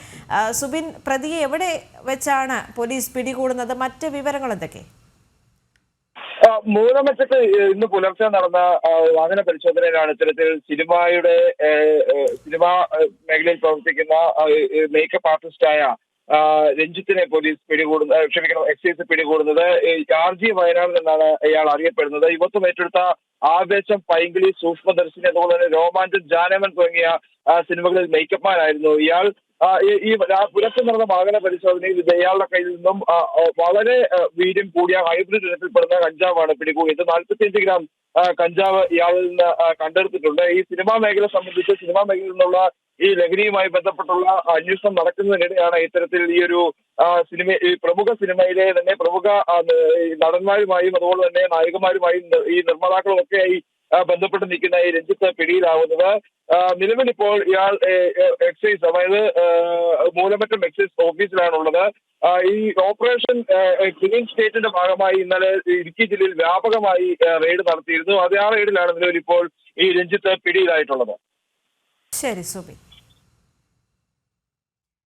സുബിൻ, പ്രതിയെ എവിടെ വെച്ചാണ് പോലീസ് പിടികൂടുന്നത്? മറ്റ് വിവരങ്ങൾ എന്തൊക്കെ? മൂലമറ്റത്ത് ഇന്ന് പുലർച്ചെ നടന്ന വാഹന പരിശോധനയിലാണ് ഇത്തരത്തിൽ സിനിമാ മേഖലയിൽ പ്രവർത്തിക്കുന്ന മേക്കപ്പ് ആർട്ടിസ്റ്റായ രഞ്ജിത്തിനെ പോലീസ് എക്സൈസ് പിടികൂടുന്നത്. RG വയനാട് എന്നാണ് ഇയാൾ അറിയപ്പെടുന്നത്. യുവത്വം ഏറ്റെടുത്ത ആവേശം, പൈങ്കിളി, സൂക്ഷ്മദർശിനി, അതുപോലെ തന്നെ രോമാഞ്ചം, ജാനമൻ തുടങ്ങിയ സിനിമകളിൽ മേക്കപ്പ് മാനായിരുന്നു ഇയാൾ. ഈ പുലർച്ചെ നടന്ന വാഹന പരിശോധനയിൽ ഇയാളുടെ കയ്യിൽ നിന്നും വളരെ വീര്യം കൂടിയ ഹൈബ്രിഡ് ഇനത്തിൽപ്പെടുന്ന കഞ്ചാവാണ് പിടികൂടിയത്. 45 ഗ്രാം കഞ്ചാവ് ഇയാളിൽ നിന്ന് കണ്ടെടുത്തിട്ടുണ്ട്. ഈ സിനിമാ മേഖല സംബന്ധിച്ച് സിനിമാ മേഖലയിൽ നിന്നുള്ള ഈ ലഹരിയുമായി ബന്ധപ്പെട്ടുള്ള അന്വേഷണം നടക്കുന്നതിനിടെയാണ് ഇത്തരത്തിൽ ഈ ഒരു ഈ പ്രമുഖ സിനിമയിലെ തന്നെ പ്രമുഖ നടന്മാരുമായും അതുപോലെ തന്നെ നായികമാരുമായും ഈ നിർമ്മാതാക്കളുമൊക്കെയായി ബന്ധപ്പെട്ട് നിൽക്കുന്ന ഈ രഞ്ജിത്ത് പിടിയിലാവുന്നത്. നിലവിൽ ഇപ്പോൾ ഇയാൾ എക്സൈസ്, അതായത് മൂലമറ്റം എക്സൈസ് ഓഫീസിലാണുള്ളത്. ഈ ഓപ്പറേഷൻ ക്ലീൻ സ്റ്റേറ്റിന്റെ ഭാഗമായി ഇന്നലെ ഇടുക്കി ജില്ലയിൽ വ്യാപകമായി റെയ്ഡ് നടത്തിയിരുന്നു. ആ റെയ്ഡിലാണ് നിലവിൽ ഇപ്പോൾ ഈ രഞ്ജിത്ത് പിടിയിലായിട്ടുള്ളത്. ശരി സുബിൻ.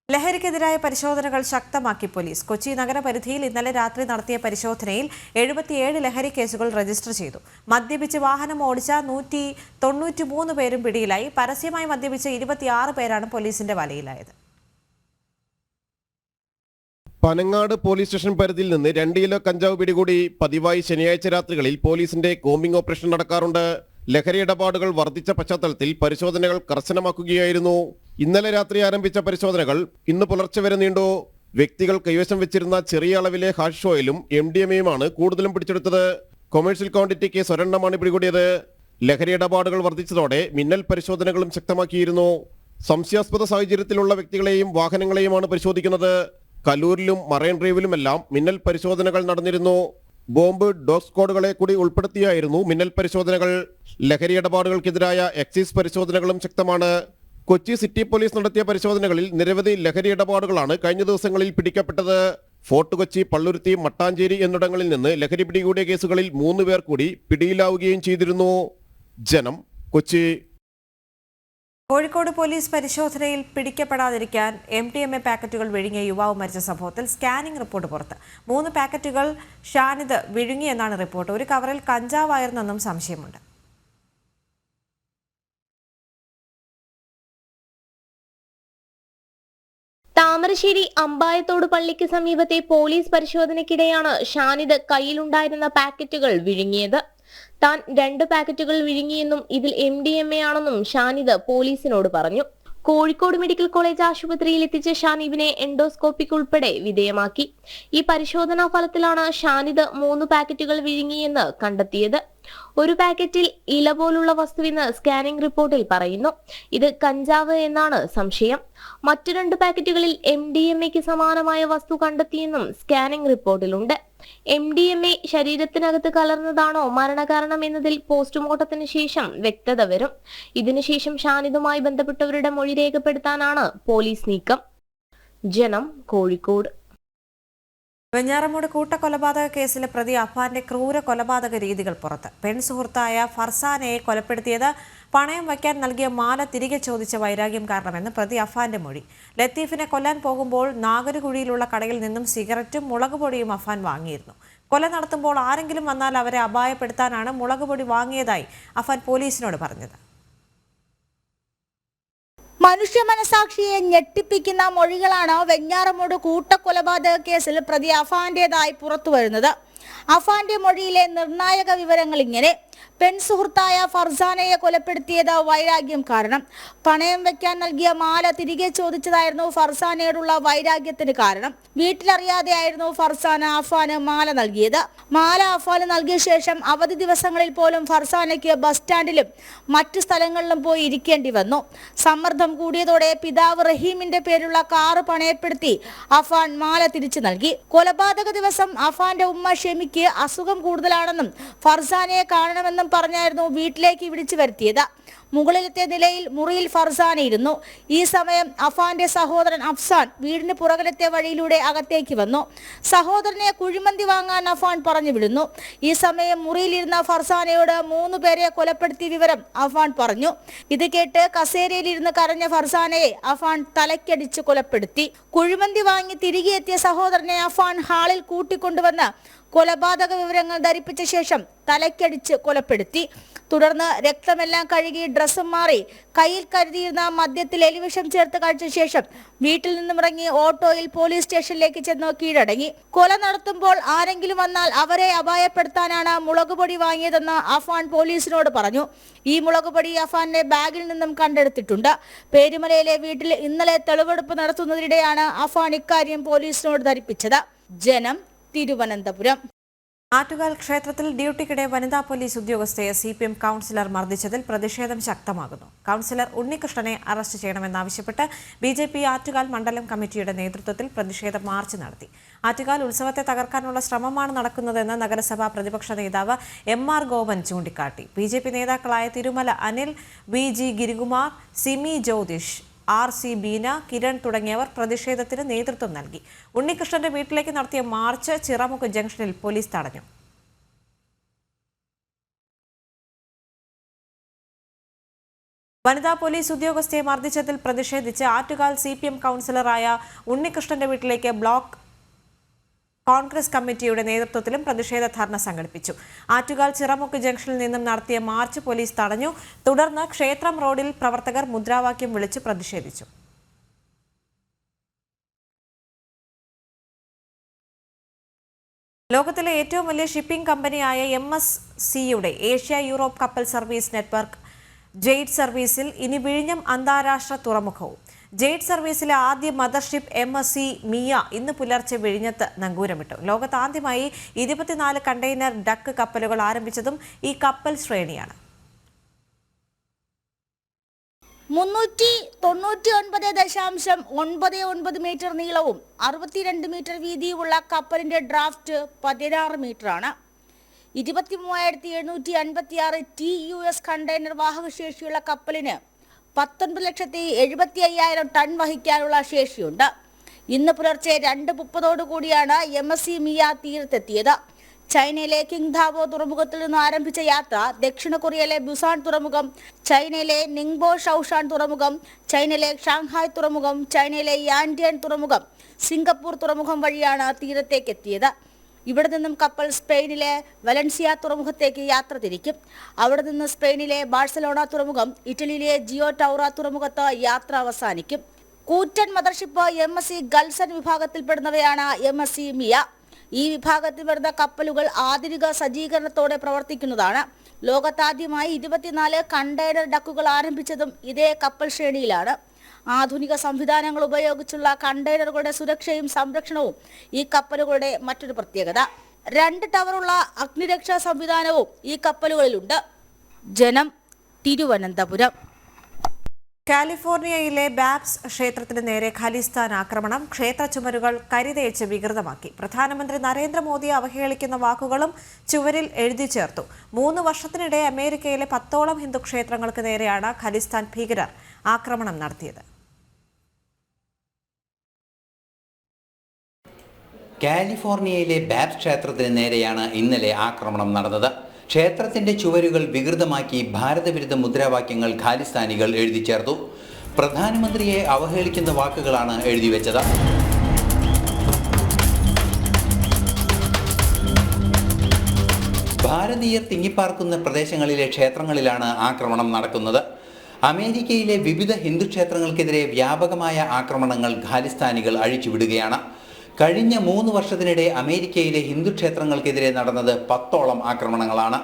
ലഹരിക്കെതിരായ പരിശോധനകൾ ശക്തമാക്കി പോലീസ്. കൊച്ചി നഗരപരിധിയിൽ ഇന്നലെ രാത്രി നടത്തിയ പരിശോധനയിൽ 77 ലഹരി കേസുകൾ രജിസ്റ്റർ ചെയ്തു. മദ്യപിച്ച് വാഹനം ഓടിച്ച 193 പേരും പിടിയിലായി. പരസ്യമായി മദ്യപിച്ച 26 പേരാണ് പോലീസിന്റെ വലയിലായത്. പനങ്ങാട് പോലീസ് സ്റ്റേഷൻ പരിധിയിൽ നിന്ന് 2 കിലോ കഞ്ചാവ് പിടികൂടി. പതിവായി ശനിയാഴ്ച രാത്രികളിൽ പോലീസിന്റെ കോമ്പിംഗ് ഓപ്പറേഷൻ നടക്കാറുണ്ട്. ലഹരി ഇടപാടുകൾ വർദ്ധിച്ച പശ്ചാത്തലത്തിൽ പരിശോധനകൾ കർശനമാക്കുകയായിരുന്നു. ഇന്നലെ രാത്രി ആരംഭിച്ച പരിശോധനകൾ ഇന്ന് പുലർച്ചെ വരെ നീണ്ടു. വ്യക്തികൾ കൈവശം വെച്ചിരുന്ന ചെറിയ അളവിലെ ഹാഷ് ഓയിലും MDMA-യുമാണ് കൂടുതലും പിടിച്ചെടുത്തത്. കൊമേഴ്സ്യൽ ക്വാണ്ടിറ്റി കേസ് 1 പിടികൂടിയത്. ലഹരി ഇടപാടുകൾ വർദ്ധിച്ചതോടെ മിന്നൽ പരിശോധനകളും ശക്തമാക്കിയിരുന്നു. സംശയാസ്പദ സാഹചര്യത്തിലുള്ള വ്യക്തികളെയും വാഹനങ്ങളെയുമാണ് പരിശോധിക്കുന്നത്. കലൂരിലും മറൈൻ ഡ്രൈവിലുമെല്ലാം മിന്നൽ പരിശോധനകൾ നടന്നിരുന്നു. ബോംബ്, ഡോഗ് സ്ക്വാഡുകളെ കൂടി ഉൾപ്പെടുത്തിയായിരുന്നു മിന്നൽ പരിശോധനകൾ. ലഹരി ഇടപാടുകൾക്കെതിരായ എക്സൈസ് പരിശോധനകളും ശക്തമാണ്. കൊച്ചി സിറ്റി പോലീസ് നടത്തിയ പരിശോധനകളിൽ നിരവധി ലഹരി ഇടപാടുകളാണ് കഴിഞ്ഞ ദിവസങ്ങളിൽ പിടിക്കപ്പെട്ടത്. ഫോർട്ട് കൊച്ചി, പള്ളുരുത്തി, മട്ടാഞ്ചേരി എന്നിടങ്ങളിൽ നിന്ന് ലഹരി പിടികൂടിയ കേസുകളിൽ 3 പേർ കൂടി പിടിയിലാവുകയും ചെയ്തിരുന്നു. ജനം, കൊച്ചി. കോഴിക്കോട് പോലീസ് പരിശോധനയിൽ പിടിക്കപ്പെടാതിരിക്കാൻ MDMA പാക്കറ്റുകൾ വിഴുങ്ങിയ യുവാവ് മരിച്ച സംഭവത്തിൽ സ്കാനിംഗ് റിപ്പോർട്ട് പുറത്ത്. 3 പാക്കറ്റുകൾ ഷാനിദ് വിഴുങ്ങിയെന്നാണ് റിപ്പോർട്ട്. ഒരു കവറിൽ കഞ്ചാവായിരുന്നെന്നും സംശയമുണ്ട്. താമരശ്ശേരി അമ്പായത്തോട് പള്ളിക്ക് സമീപത്തെ പോലീസ് പരിശോധനയ്ക്കിടെയാണ് ഷാനിദ് കയ്യിലുണ്ടായിരുന്ന പാക്കറ്റുകൾ വിഴുങ്ങിയത്. താൻ 2 പാക്കറ്റുകൾ വിഴുങ്ങിയെന്നും ഇതിൽ MDMA ആണെന്നും ഷാനിദ് പോലീസിനോട് പറഞ്ഞു. കോഴിക്കോട് മെഡിക്കൽ കോളേജ് ആശുപത്രിയിൽ എത്തിച്ച ഷാനിദിനെ എൻഡോസ്കോപ്പിക്ക് ഉൾപ്പെടെ വിധേയമാക്കി. ഈ പരിശോധനാ ഫലത്തിലാണ് ഷാനിദ് 3 പാക്കറ്റുകൾ വിഴുങ്ങിയെന്ന് കണ്ടെത്തിയത്. ഒരു പാക്കറ്റിൽ ഇല പോലുള്ള വസ്തുവെന്ന് സ്കാനിംഗ് റിപ്പോർട്ടിൽ പറയുന്നു. ഇത് കഞ്ചാവ് എന്നാണ് സംശയം. മറ്റു 2 പാക്കറ്റുകളിൽ MDMA-ക്ക് സമാനമായ വസ്തു കണ്ടെത്തിയെന്നും സ്കാനിംഗ് റിപ്പോർട്ടിലുണ്ട്. MDMA ശരീരത്തിനകത്ത് കലർന്നതാണോ മരണകാരണം എന്നതിൽ പോസ്റ്റ്മോർട്ടത്തിന് ശേഷം വ്യക്തത വരും. ഇതിനുശേഷം ഷാനിദുമായി ബന്ധപ്പെട്ടവരുടെ മൊഴി രേഖപ്പെടുത്താനാണ് പോലീസ് നീക്കം. ജനം, കോഴിക്കോട്. വെഞ്ഞാറമൂട് കൂട്ടക്കൊലപാതക കേസിലെ പ്രതി അഫാന്റെ ക്രൂര കൊലപാതക രീതികൾ പുറത്ത്. പെൺസുഹൃത്തായ ഫർസാനയെ കൊലപ്പെടുത്തിയത് പണയം വയ്ക്കാൻ നൽകിയ മാല തിരികെ ചോദിച്ച വൈരാഗ്യം കാരണമെന്ന് പ്രതി അഫാന്റെ മൊഴി. ലത്തീഫിനെ കൊല്ലാൻ പോകുമ്പോൾ നാഗരുകുഴിയിലുള്ള കടയിൽ നിന്നും സിഗരറ്റും മുളകുപൊടിയും അഫാൻ വാങ്ങിയിരുന്നു. കൊല നടത്തുമ്പോൾ ആരെങ്കിലും വന്നാൽ അവരെ അപായപ്പെടുത്താനാണ് മുളകുപൊടി വാങ്ങിയതായി അഫാൻ പോലീസിനോട് പറഞ്ഞത്. മനുഷ്യ മനസാക്ഷിയെ ഞെട്ടിപ്പിക്കുന്ന മൊഴികളാണ് വെഞ്ഞാറമൂട് കൂട്ടക്കൊലപാതക കേസിൽ പ്രതി അഫാന്റേതായി പുറത്തുവരുന്നത്. അഫാന്റെ മൊഴിയിലെ നിർണായക വിവരങ്ങൾ ഇങ്ങനെ: പെൺസുഹൃത്തായ ഫർസാനയെ കൊലപ്പെടുത്തിയത് വൈരാഗ്യം കാരണം. പണയം വെക്കാൻ നൽകിയ മാല തിരികെ ചോദിച്ചതായിരുന്നു ഫർസാനയോടുള്ള വൈരാഗ്യത്തിന് കാരണം. വീട്ടിലറിയാതെയായിരുന്നു ഫർസാന അഫാന് മാല നൽകിയത്. മാല അഫാന് നൽകിയ ശേഷം അവധി ദിവസങ്ങളിൽ പോലും ഫർസാനയ്ക്ക് ബസ് സ്റ്റാൻഡിലും മറ്റു സ്ഥലങ്ങളിലും പോയി ഇരിക്കേണ്ടി വന്നു. സമ്മർദ്ദം കൂടിയതോടെ പിതാവ് റഹീമിന്റെ പേരുള്ള കാറ് പണയപ്പെടുത്തി അഫാൻ മാല തിരിച്ചു നൽകി. കൊലപാതക ദിവസം അഫാന്റെ ഉമ്മ ഷെമിക്ക് അസുഖം കൂടുതലാണെന്നും ഫർസാനയെ കാണണമെന്നും പറഞ്ഞായിരുന്നു വീട്ടിലേക്ക് വിളിച്ചു വരുത്തിയത്. മുകളിലത്തെ നിലയിൽ മുറിയിൽ ഫർസാന ഇരുന്നു. ഈ സമയം അഫാന്റെ സഹോദരൻ അഫ്സാൻ വീടിന് പുറകിലത്തെ വഴിയിലൂടെ അകത്തേക്ക് വന്നു. സഹോദരനെ കുഴിമന്തി വാങ്ങാൻ അഫാൻ പറഞ്ഞു വിടുന്നു. ഈ സമയം മുറിയിലിരുന്ന ഫർസാനയോട് 3 പേരെ കൊലപ്പെടുത്തിയ വിവരം അഫാൻ പറഞ്ഞു. ഇത് കേട്ട് കസേരയിലിരുന്ന് കരഞ്ഞ ഫർസാനയെ അഫാൻ തലയ്ക്കടിച്ച് കൊലപ്പെടുത്തി. കുഴിമന്തി വാങ്ങി തിരികെ എത്തിയ സഹോദരനെ അഫാൻ ഹാളിൽ കൂട്ടിക്കൊണ്ടുവന്ന് കൊലപാതക വിവരങ്ങൾ ധരിപ്പിച്ച ശേഷം തലയ്ക്കടിച്ച് കൊലപ്പെടുത്തി. തുടർന്ന് രക്തമെല്ലാം കഴുകി ഡ്രസ്സും മാറി കയ്യിൽ കരുതിയിരുന്ന മദ്യത്തിൽ എലിവിഷം ചേർത്ത് കഴിച്ച ശേഷം വീട്ടിൽ നിന്നും ഇറങ്ങി ഓട്ടോയിൽ പോലീസ് സ്റ്റേഷനിലേക്ക് ചെന്ന് കീഴടങ്ങി. കൊല നടത്തുമ്പോൾ ആരെങ്കിലും വന്നാൽ അവരെ അപായപ്പെടുത്താനാണ് മുളകുപൊടി വാങ്ങിയതെന്ന് അഫാൻ പോലീസിനോട് പറഞ്ഞു. ഈ മുളകുപൊടി അഫാന്റെ ബാഗിൽ നിന്നും കണ്ടെടുത്തിട്ടുണ്ട്. പേരുമലയിലെ വീട്ടിൽ ഇന്നലെ തെളിവെടുപ്പ് നടത്തുന്നതിനിടെയാണ് അഫാൻ ഇക്കാര്യം പോലീസിനോട് ധരിപ്പിച്ചത്. ജനം, തിരുവനന്തപുരം. ആറ്റുകാൽ ക്ഷേത്രത്തിൽ ഡ്യൂട്ടിക്കിടെ വനിതാ പോലീസ് ഉദ്യോഗസ്ഥയെ CPM കൗൺസിലർ മർദ്ദിച്ചതിൽ പ്രതിഷേധം ശക്തമാകുന്നു. കൗൺസിലർ ഉണ്ണികൃഷ്ണനെ അറസ്റ്റ് ചെയ്യണമെന്നാവശ്യപ്പെട്ട് BJP ആറ്റുകാൽ മണ്ഡലം കമ്മിറ്റിയുടെ നേതൃത്വത്തിൽ പ്രതിഷേധ മാർച്ച് നടത്തി. ആറ്റുകാൽ ഉത്സവത്തെ തകർക്കാനുള്ള ശ്രമമാണ് നടക്കുന്നതെന്ന് നഗരസഭാ പ്രതിപക്ഷ നേതാവ് MR ഗോപൻ ചൂണ്ടിക്കാട്ടി. BJP നേതാക്കളായ തിരുമല അനിൽ, VG ഗിരികുമാർ, സിമി ജ്യോതിഷ്, RC ബീന, കിരൺ തുടങ്ങിയവർ പ്രതിഷേധത്തിന് നേതൃത്വം നൽകി. ഉണ്ണികൃഷ്ണന്റെ വീട്ടിലേക്ക് നടത്തിയ മാർച്ച് ചിറമുക്ക് ജംഗ്ഷനിൽ പോലീസ് തടഞ്ഞു. വനിതാ പോലീസ് ഉദ്യോഗസ്ഥയെ മർദ്ദിച്ചതിൽ പ്രതിഷേധിച്ച് ആറ്റുകാൽ CPM കൗൺസിലറായ ഉണ്ണികൃഷ്ണന്റെ വീട്ടിലേക്ക് ബ്ലോക്ക് കോൺഗ്രസ് കമ്മിറ്റിയുടെ നേതൃത്വത്തിലും പ്രതിഷേധ ധർണ സംഘടിപ്പിച്ചു. ആറ്റുകാൽ ചിറമുക്ക് ജംഗ്ഷനിൽ നിന്നും നടത്തിയ മാർച്ച് പോലീസ് തടഞ്ഞു. തുടർന്ന് ക്ഷേത്രം റോഡിൽ പ്രവർത്തകർ മുദ്രാവാക്യം വിളിച്ച് പ്രതിഷേധിച്ചു. ലോകത്തിലെ ഏറ്റവും വലിയ ഷിപ്പിംഗ് കമ്പനിയായ MSCയുടെ ഏഷ്യ യൂറോപ്പ് കപ്പൽ സർവീസ് നെറ്റ്വർക്ക് ജെയ്ഡ് സർവീസിൽ ഇനി വിഴിഞ്ഞം അന്താരാഷ്ട്ര തുറമുഖവും. ജെയ്ഡ് സർവീസിലെ ആദ്യ മദർഷിപ്പ് MSC മിയ ഇന്ന് പുലർച്ചെ വിഴിഞ്ഞത്ത് നങ്കൂരമിട്ടു. ലോകത്താദ്യമായി 24 കണ്ടെയ്നർ ഡക്ക് കപ്പലുകൾ ആരംഭിച്ചതും ഈ കപ്പൽ ശ്രേണിയാണ്. 399.99 മീറ്റർ നീളവും 62 മീറ്റർ വീതിയുമുള്ള കപ്പലിന്റെ ഡ്രാഫ്റ്റ് 16 മീറ്ററാണ്. 23,756 TUS കണ്ടെയ്നർ വാഹകശേഷിയുള്ള കപ്പലിന് 19,75,000 ടൺ വഹിക്കാനുള്ള ശേഷിയുണ്ട്. ഇന്ന് പുലർച്ചെ 2:30 കൂടിയാണ് MSC മിയ തീരത്തെത്തിയത്. ചൈനയിലെ കിങ്താവോ തുറമുഖത്തിൽ നിന്ന് ആരംഭിച്ച യാത്ര ദക്ഷിണ കൊറിയയിലെ ബുസാൻ തുറമുഖം, ചൈനയിലെ നിങ്ബോ ഷൌഷാൻ തുറമുഖം, ചൈനയിലെ ഷാങ്ഹായ് തുറമുഖം, ചൈനയിലെ യാൻഡിയൻ തുറമുഖം, സിംഗപ്പൂർ തുറമുഖം വഴിയാണ് തീരത്തേക്ക് എത്തിയത്. ഇവിടെ നിന്നും കപ്പൽ സ്പെയിനിലെ വലൻസിയ തുറമുഖത്തേക്ക് യാത്ര തിരിക്കും. അവിടെ നിന്ന് സ്പെയിനിലെ ബാഴ്സലോണ തുറമുഖം, ഇറ്റലിയിലെ ജിയോ ടൗറ തുറമുഖത്ത് യാത്ര അവസാനിക്കും. കൂറ്റൻ മദർഷിപ്പ് MSC ഗൾസൺ വിഭാഗത്തിൽപ്പെടുന്നവയാണ് MSC മിയ. ഈ വിഭാഗത്തിൽ വരുന്ന കപ്പലുകൾ ആധുനിക സജ്ജീകരണത്തോടെ പ്രവർത്തിക്കുന്നതാണ്. ലോകത്താദ്യമായി 24 കണ്ടെയ്നർ ഡക്കുകൾ ആരംഭിച്ചതും ഇതേ കപ്പൽ ശ്രേണിയിലാണ്. ആധുനിക സംവിധാനങ്ങൾ ഉപയോഗിച്ചുള്ള കണ്ടെയ്നറുകളുടെ സുരക്ഷയും സംരക്ഷണവും ഈ കപ്പലുകളുടെ മറ്റൊരു പ്രത്യേകത. 2 ടവറുള്ള അഗ്നിരക്ഷാ സംവിധാനവും ഈ കപ്പലുകളിലുണ്ട്. ജനം, തിരുവനന്തപുരം. കാലിഫോർണിയയിലെ ബാബ്സ് ക്ഷേത്രത്തിന് നേരെ ഖലിസ്ഥാൻ ആക്രമണം. ക്ഷേത്ര ചുമരുകൾ കരിതേച്ച് വികൃതമാക്കി. പ്രധാനമന്ത്രി നരേന്ദ്രമോദിയെ അവഹേളിക്കുന്ന വാക്കുകളും ചുവരിൽ എഴുതി ചേർത്തു. 3 വർഷത്തിനിടെ അമേരിക്കയിലെ 10ഓളം ഹിന്ദു ക്ഷേത്രങ്ങൾക്ക് നേരെയാണ് ഖലിസ്ഥാൻ ഭീകരർ ആക്രമണം നടത്തിയത്. കാലിഫോർണിയയിലെ ബാബ്സ് ക്ഷേത്രത്തിന് നേരെയാണ് ഇന്നലെ ആക്രമണം നടന്നത്. ക്ഷേത്രത്തിന്റെ ചുവരുകൾ വികൃതമാക്കി ഭാരതവിരുദ്ധ മുദ്രാവാക്യങ്ങൾ ഖാലിസ്ഥാനികൾ എഴുതി ചേർത്തു. പ്രധാനമന്ത്രിയെ അവഹേളിക്കുന്ന വാക്കുകളാണ് എഴുതി വെച്ചത്. ഭാരതീയർ തിങ്ങിപ്പാർക്കുന്ന പ്രദേശങ്ങളിലെ ക്ഷേത്രങ്ങളിലാണ് ആക്രമണം നടക്കുന്നത്. അമേരിക്കയിലെ വിവിധ ഹിന്ദു ക്ഷേത്രങ്ങൾക്കെതിരെ വ്യാപകമായ ആക്രമണങ്ങൾ ഖാലിസ്ഥാനികൾ അഴിച്ചുവിടുകയാണ്. കഴിഞ്ഞ 3 വർഷത്തിനിടെ അമേരിക്കയിലെ ഹിന്ദു ക്ഷേത്രങ്ങൾക്കെതിരെ നടന്നത് 10ഓളം ആക്രമണങ്ങളാണ്.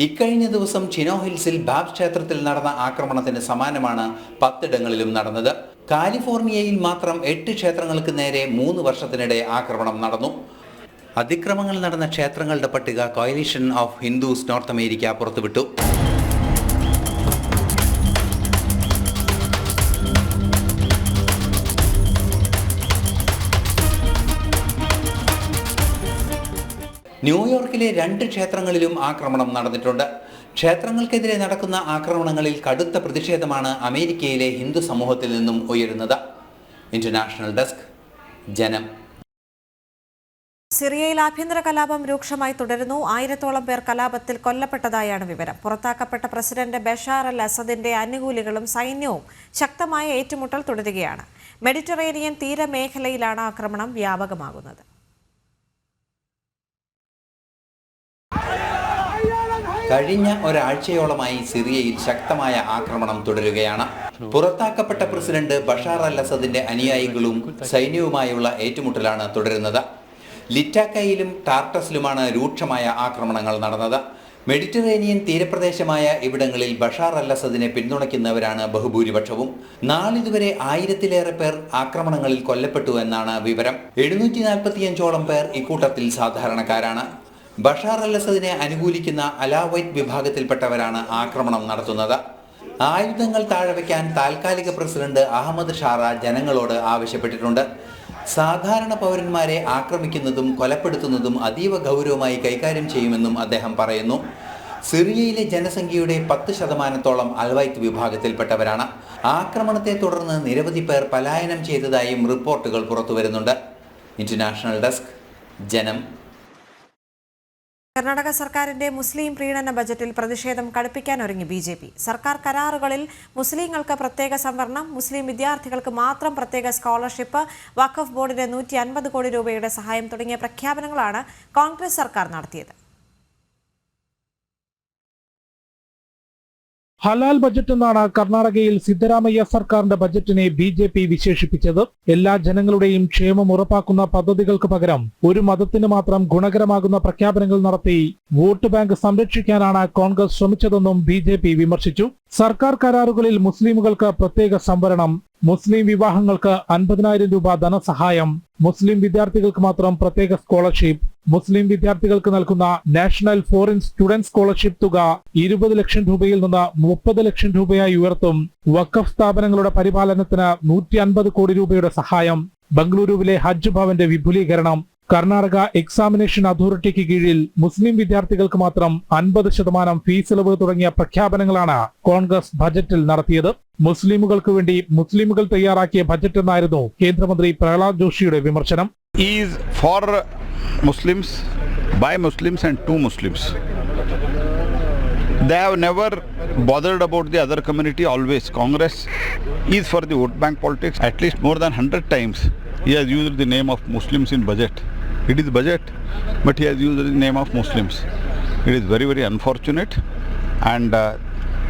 ഇക്കഴിഞ്ഞ ദിവസം ചിനോ ഹിൽസിൽ ബാബ്സ് ക്ഷേത്രത്തിൽ നടന്ന ആക്രമണത്തിന് സമാനമാണ് 10 ഇടങ്ങളിലും നടന്നത്. കാലിഫോർണിയയിൽ മാത്രം 8 ക്ഷേത്രങ്ങൾക്ക് നേരെ 3 വർഷത്തിനിടെ ആക്രമണം നടന്നു. അതിക്രമങ്ങൾ നടന്ന ക്ഷേത്രങ്ങളുടെ പട്ടിക coalition of Hindus north America പുറത്തുവിട്ടു. ന്യൂയോർക്കിലെ 2 ക്ഷേത്രങ്ങളിലും ആക്രമണം നടന്നിട്ടുണ്ട്. ക്ഷേത്രങ്ങൾക്കെതിരെ നടക്കുന്ന ആക്രമണങ്ങളിൽ കടുത്ത പ്രതിഷേധമാണ് അമേരിക്കയിലെ ഹിന്ദു സമൂഹത്തിൽ നിന്നും ഉയരുന്നത്. ഇന്റർനാഷണൽ ഡെസ്ക്, ജനം. സിറിയയിൽ ആഭ്യന്തര കലാപം രൂക്ഷമായി തുടരുന്നു. 1000ഓളം പേർ കലാപത്തിൽ കൊല്ലപ്പെട്ടതായാണ് വിവരം. പുറത്താക്കപ്പെട്ട പ്രസിഡന്റ് ബഷാർ അൽ അസദിന്റെ അനുകൂലികളും സൈന്യവും ശക്തമായ ഏറ്റുമുട്ടൽ തുടരുകയാണ്. മെഡിറ്ററേനിയൻ തീരമേഖലയിലാണ് ആക്രമണം വ്യാപകമാകുന്നത്. കഴിഞ്ഞ ഒരാഴ്ചയോളമായി സിറിയയിൽ ശക്തമായ ആക്രമണം തുടരുകയാണ്. പുറത്താക്കപ്പെട്ട പ്രസിഡന്റ് ബഷാർ അൽ അസദിന്റെ അനുയായികളും സൈന്യവുമായുള്ള ഏറ്റുമുട്ടലാണ് തുടരുന്നത്. ലിറ്റാക്കയിലും ടാർട്ടസിലുമാണ് രൂക്ഷമായ ആക്രമണങ്ങൾ നടന്നത്. മെഡിറ്ററേനിയൻ തീരപ്രദേശമായ ഇവിടങ്ങളിൽ ബഷാർ അൽ അസദിനെ പിന്തുണയ്ക്കുന്നവരാണ് ബഹുഭൂരിപക്ഷവും. നാളിതുവരെ 1000-ലേറെ പേർ ആക്രമണങ്ങളിൽ കൊല്ലപ്പെട്ടു എന്നാണ് വിവരം. 745ഓളം പേർ ഇക്കൂട്ടത്തിൽ സാധാരണക്കാരാണ്. ബഷാർ അൽ അസദിനെ അനുകൂലിക്കുന്ന അലാവൈറ്റ് വിഭാഗത്തിൽപ്പെട്ടവരാണ് ആക്രമണം നടത്തുന്നത്. ആയുധങ്ങൾ താഴെവെക്കാൻ താൽക്കാലിക പ്രസിഡന്റ് അഹമ്മദ് ഷാറ ജനങ്ങളോട് ആവശ്യപ്പെട്ടിട്ടുണ്ട്. സാധാരണ പൗരന്മാരെ ആക്രമിക്കുന്നതും കൊലപ്പെടുത്തുന്നതും അതീവ ഗൗരവമായി കൈകാര്യം ചെയ്യുമെന്നും അദ്ദേഹം പറയുന്നു. സിറിയയിലെ ജനസംഖ്യയുടെ 10% അൽവൈത്ത് വിഭാഗത്തിൽപ്പെട്ടവരാണ്. ആക്രമണത്തെ തുടർന്ന് നിരവധി പേർ പലായനം ചെയ്തതായും റിപ്പോർട്ടുകൾ പുറത്തുവരുന്നുണ്ട്. ഇന്റർനാഷണൽ ഡെസ്ക്, ജനം. കർണാടക സർക്കാരിന്റെ മുസ്ലിം പ്രീണന ബജറ്റിൽ പ്രതിഷേധം കടുപ്പിക്കാനൊരുങ്ങി BJP. സർക്കാർ കരാറുകളിൽ മുസ്ലിങ്ങൾക്ക് പ്രത്യേക സംവരണം, മുസ്ലിം വിദ്യാർത്ഥികൾക്ക് മാത്രം പ്രത്യേക സ്കോളർഷിപ്പ്, വഖഫ് ബോർഡിന് 150 കോടി രൂപയുടെ സഹായം തുടങ്ങിയ പ്രഖ്യാപനങ്ങളാണ് കോൺഗ്രസ് സർക്കാർ നടത്തിയത്. ഹലാൽ ബജറ്റ് എന്നാണ് കർണാടകയിൽ സിദ്ധരാമയ്യ സർക്കാരിന്റെ ബജറ്റിനെ BJP വിശേഷിപ്പിച്ചത്. എല്ലാ ജനങ്ങളുടെയും ക്ഷേമം ഉറപ്പാക്കുന്ന പദ്ധതികൾക്ക് പകരം ഒരു മതത്തിന് മാത്രം ഗുണകരമാകുന്ന പ്രഖ്യാപനങ്ങൾ നടത്തി വോട്ട് ബാങ്ക് സംരക്ഷിക്കാനാണ് കോൺഗ്രസ് ശ്രമിച്ചതെന്നും BJP വിമർശിച്ചു. സർക്കാർ കരാറുകളിൽ മുസ്ലിമുകൾക്ക് പ്രത്യേക സംവരണം, മുസ്ലിം വിവാഹങ്ങൾക്ക് 50,000 രൂപ ധനസഹായം, മുസ്ലിം വിദ്യാർത്ഥികൾക്ക് മാത്രം പ്രത്യേക സ്കോളർഷിപ്പ്, മുസ്ലിം വിദ്യാർത്ഥികൾക്ക് നൽകുന്ന നാഷണൽ ഫോറിൻ സ്റ്റുഡന്റ് സ്കോളർഷിപ്പ് തുക 20 ലക്ഷം രൂപയിൽ നിന്ന് 30 ലക്ഷം രൂപയായി ഉയർത്തും, വഖഫ് സ്ഥാപനങ്ങളുടെ പരിപാലനത്തിന് 150 കോടി രൂപയുടെ സഹായം, ബംഗളൂരുവിലെ ഹജ്ജ് ഭവന്റെ വിപുലീകരണം, കർണാടക എക്സാമിനേഷൻ അതോറിറ്റിക്ക് കീഴിൽ മുസ്ലിം വിദ്യാർത്ഥികൾക്ക് മാത്രം 50% ഫീസ് ഇളവ് തുടങ്ങിയ പ്രഖ്യാപനങ്ങളാണ് കോൺഗ്രസ് ബജറ്റിൽ നടത്തിയത്. മുസ്ലിമുകൾക്ക് വേണ്ടി മുസ്ലിമുകൾ തയ്യാറാക്കിയ ബജറ്റ് എന്നായിരുന്നു കേന്ദ്രമന്ത്രി പ്രഹ്ലാദ് ജോഷിയുടെ വിമർശനം. Is for Muslims, by Muslims and to Muslims. They have never bothered about the other community always. Congress is for the vote bank politics. At least more than 100 times he has used the name of Muslims in budget. It is budget, but he has used the name of Muslims. It is very, very unfortunate, and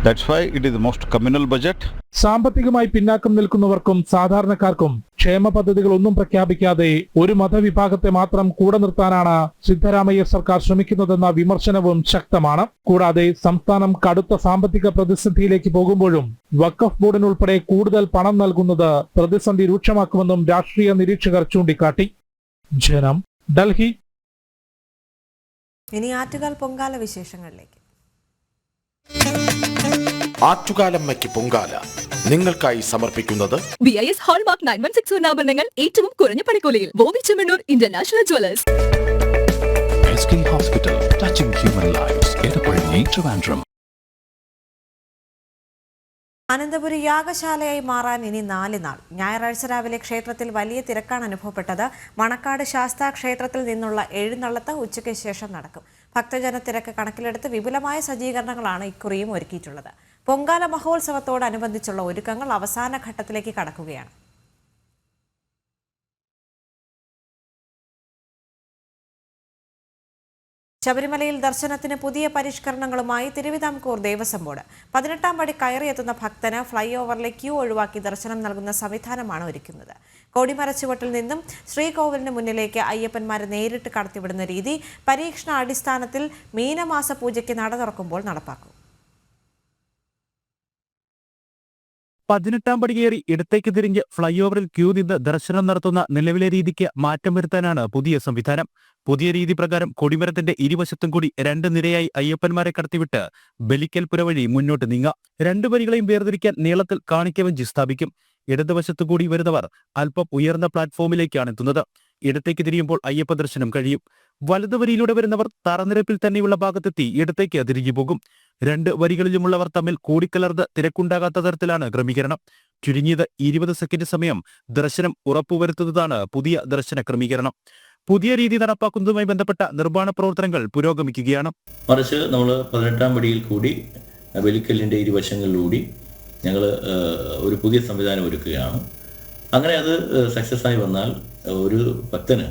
that's why it is the most communal budget. സാമ്പത്തികമായി പിന്നാക്കം നിൽക്കുന്നവർക്കും സാധാരണക്കാർക്കും ക്ഷേമ പദ്ധതികൾ ഒന്നും പ്രഖ്യാപിക്കാതെ ഒരു മതവിഭാഗത്തെ മാത്രം കൂടെ നിർത്താനാണ് സിദ്ധരാമയ്യ സർക്കാർ ശ്രമിക്കുന്നതെന്ന വിമർശനവും ശക്തമാണ്. കൂടാതെ സംസ്ഥാനം കടുത്ത സാമ്പത്തിക പ്രതിസന്ധിയിലേക്ക് പോകുമ്പോഴും വഖഫ് ബോർഡിനുൾപ്പെടെ കൂടുതൽ പണം നൽകുന്നത് പ്രതിസന്ധി രൂക്ഷമാക്കുമെന്നും രാഷ്ട്രീയ നിരീക്ഷകർ ചൂണ്ടിക്കാട്ടി. ജനം, ഡൽഹി. ഇനി ആറ്റുകാൽ പൊങ്കാല വിശേഷങ്ങളിലേക്ക്. ആറ്റുകാലമ്മയ്ക്ക് പൊങ്കാല നിങ്ങൾക്കായി സമർപ്പിക്കുന്നത് BIS ഹോൾമാർക്ക് 916 സ്വർണ്ണാഭരണങ്ങൾ ഏറ്റവും കുറഞ്ഞ പണിക്കൂലിയിൽ Boby international jewellers. Hospital, touching human lifes, Edappally, Trivandrum. Ananthapuri യാഗശാലയായി മാറാൻ ഇനി 4 നാൾ. ഞായറാഴ്ച രാവിലെ ക്ഷേത്രത്തിൽ വലിയ തിരക്കാണ് അനുഭവപ്പെട്ടത്. മണക്കാട് ശാസ്താ ക്ഷേത്രത്തിൽ നിന്നുള്ള എഴുന്നള്ളത്ത് ഉച്ചയ്ക്ക് ശേഷം നടക്കും. ഭക്തജന തിരക്ക് കണക്കിലെടുത്ത് വിപുലമായ സജ്ജീകരണങ്ങളാണ് ഇക്കുറിയും ഒരുക്കിയിട്ടുള്ളത്. പൊങ്കാല മഹോത്സവത്തോടനുബന്ധിച്ചുള്ള ഒരുക്കങ്ങൾ അവസാന ഘട്ടത്തിലേക്ക് കടക്കുകയാണ്. ശബരിമലയിൽ ദർശനത്തിന് പുതിയ പരിഷ്കരണങ്ങളുമായി തിരുവിതാംകൂർ ദേവസ്വം ബോർഡ്. 18ാം പടി കയറിയെത്തുന്ന ഭക്തന് ഫ്ലൈ ഓവറിലെ ക്യൂ ഒഴിവാക്കി ദർശനം നൽകുന്ന സംവിധാനമാണ് ഒരുക്കുന്നത്. കൊടിമരച്ചുവട്ടിൽ നിന്നും ശ്രീകോവിലിന് മുന്നിലേക്ക് അയ്യപ്പന്മാരെ നേരിട്ട് കടത്തിവിടുന്ന രീതി പരീക്ഷണ അടിസ്ഥാനത്തിൽ മീനമാസ പൂജയ്ക്ക് നട തുറക്കുമ്പോൾ നടപ്പാക്കും. 18ാം പടി കയറി ഇടത്തേക്ക് തിരിഞ്ഞ് ഫ്ലൈ ഓവറിൽ ക്യൂ നിന്ന് ദർശനം നടത്തുന്ന നിലവിലെ രീതിക്ക് മാറ്റം വരുത്താനാണ് പുതിയ സംവിധാനം. പുതിയ രീതി പ്രകാരം കൊടിമരത്തിന്റെ ഇരുവശത്തും കൂടി 2 നിരയായി അയ്യപ്പന്മാരെ കടത്തിവിട്ട് ബലിക്കൽ പുര വഴി മുന്നോട്ട് നീങ്ങാം. 2 വരികളെയും വേർതിരിക്കാൻ നീളത്തിൽ കാണിക്കവഞ്ചി സ്ഥാപിക്കും. ഇടതുവശത്തു കൂടി വരുന്നവർ അല്പം ഉയർന്ന പ്ലാറ്റ്ഫോമിലേക്കാണ് എത്തുന്നത്. ഇടത്തേക്ക് തിരിയുമ്പോൾ അയ്യപ്പ ദർശനം കഴിയും. വലതുവരിയിലൂടെ വരുന്നവർ തറനിരപ്പിൽ തന്നെയുള്ള ഭാഗത്തെത്തി ഇടത്തേക്ക് തിരികെ പോകും. 2 വരികളിലുമുള്ളവർ തമ്മിൽ കൂടിക്കലർന്ന് തിരക്കുണ്ടാകാത്ത തരത്തിലാണ് ക്രമീകരണം. ചുരുങ്ങിയത് 20 സെക്കൻഡ് സമയം ദർശനം ഉറപ്പുവരുത്തുന്നതാണ് പുതിയ ദർശന ക്രമീകരണം. പുതിയ രീതി നടപ്പാക്കുന്നതുമായി ബന്ധപ്പെട്ട നിർമ്മാണ പ്രവർത്തനങ്ങൾ പുരോഗമിക്കുകയാണ്. മറിച്ച് നമ്മൾ 18ാം പടിയിൽ കൂടി ബലിക്കലിന്റെ ഇരുവശങ്ങളിലൂടി ഞങ്ങൾ ഒരു പുതിയ സംവിധാനം ഒരുക്കുകയാണ്. അങ്ങനെ അത് സക്സസ് ആയി വന്നാൽ ഒരു ഭക്തന്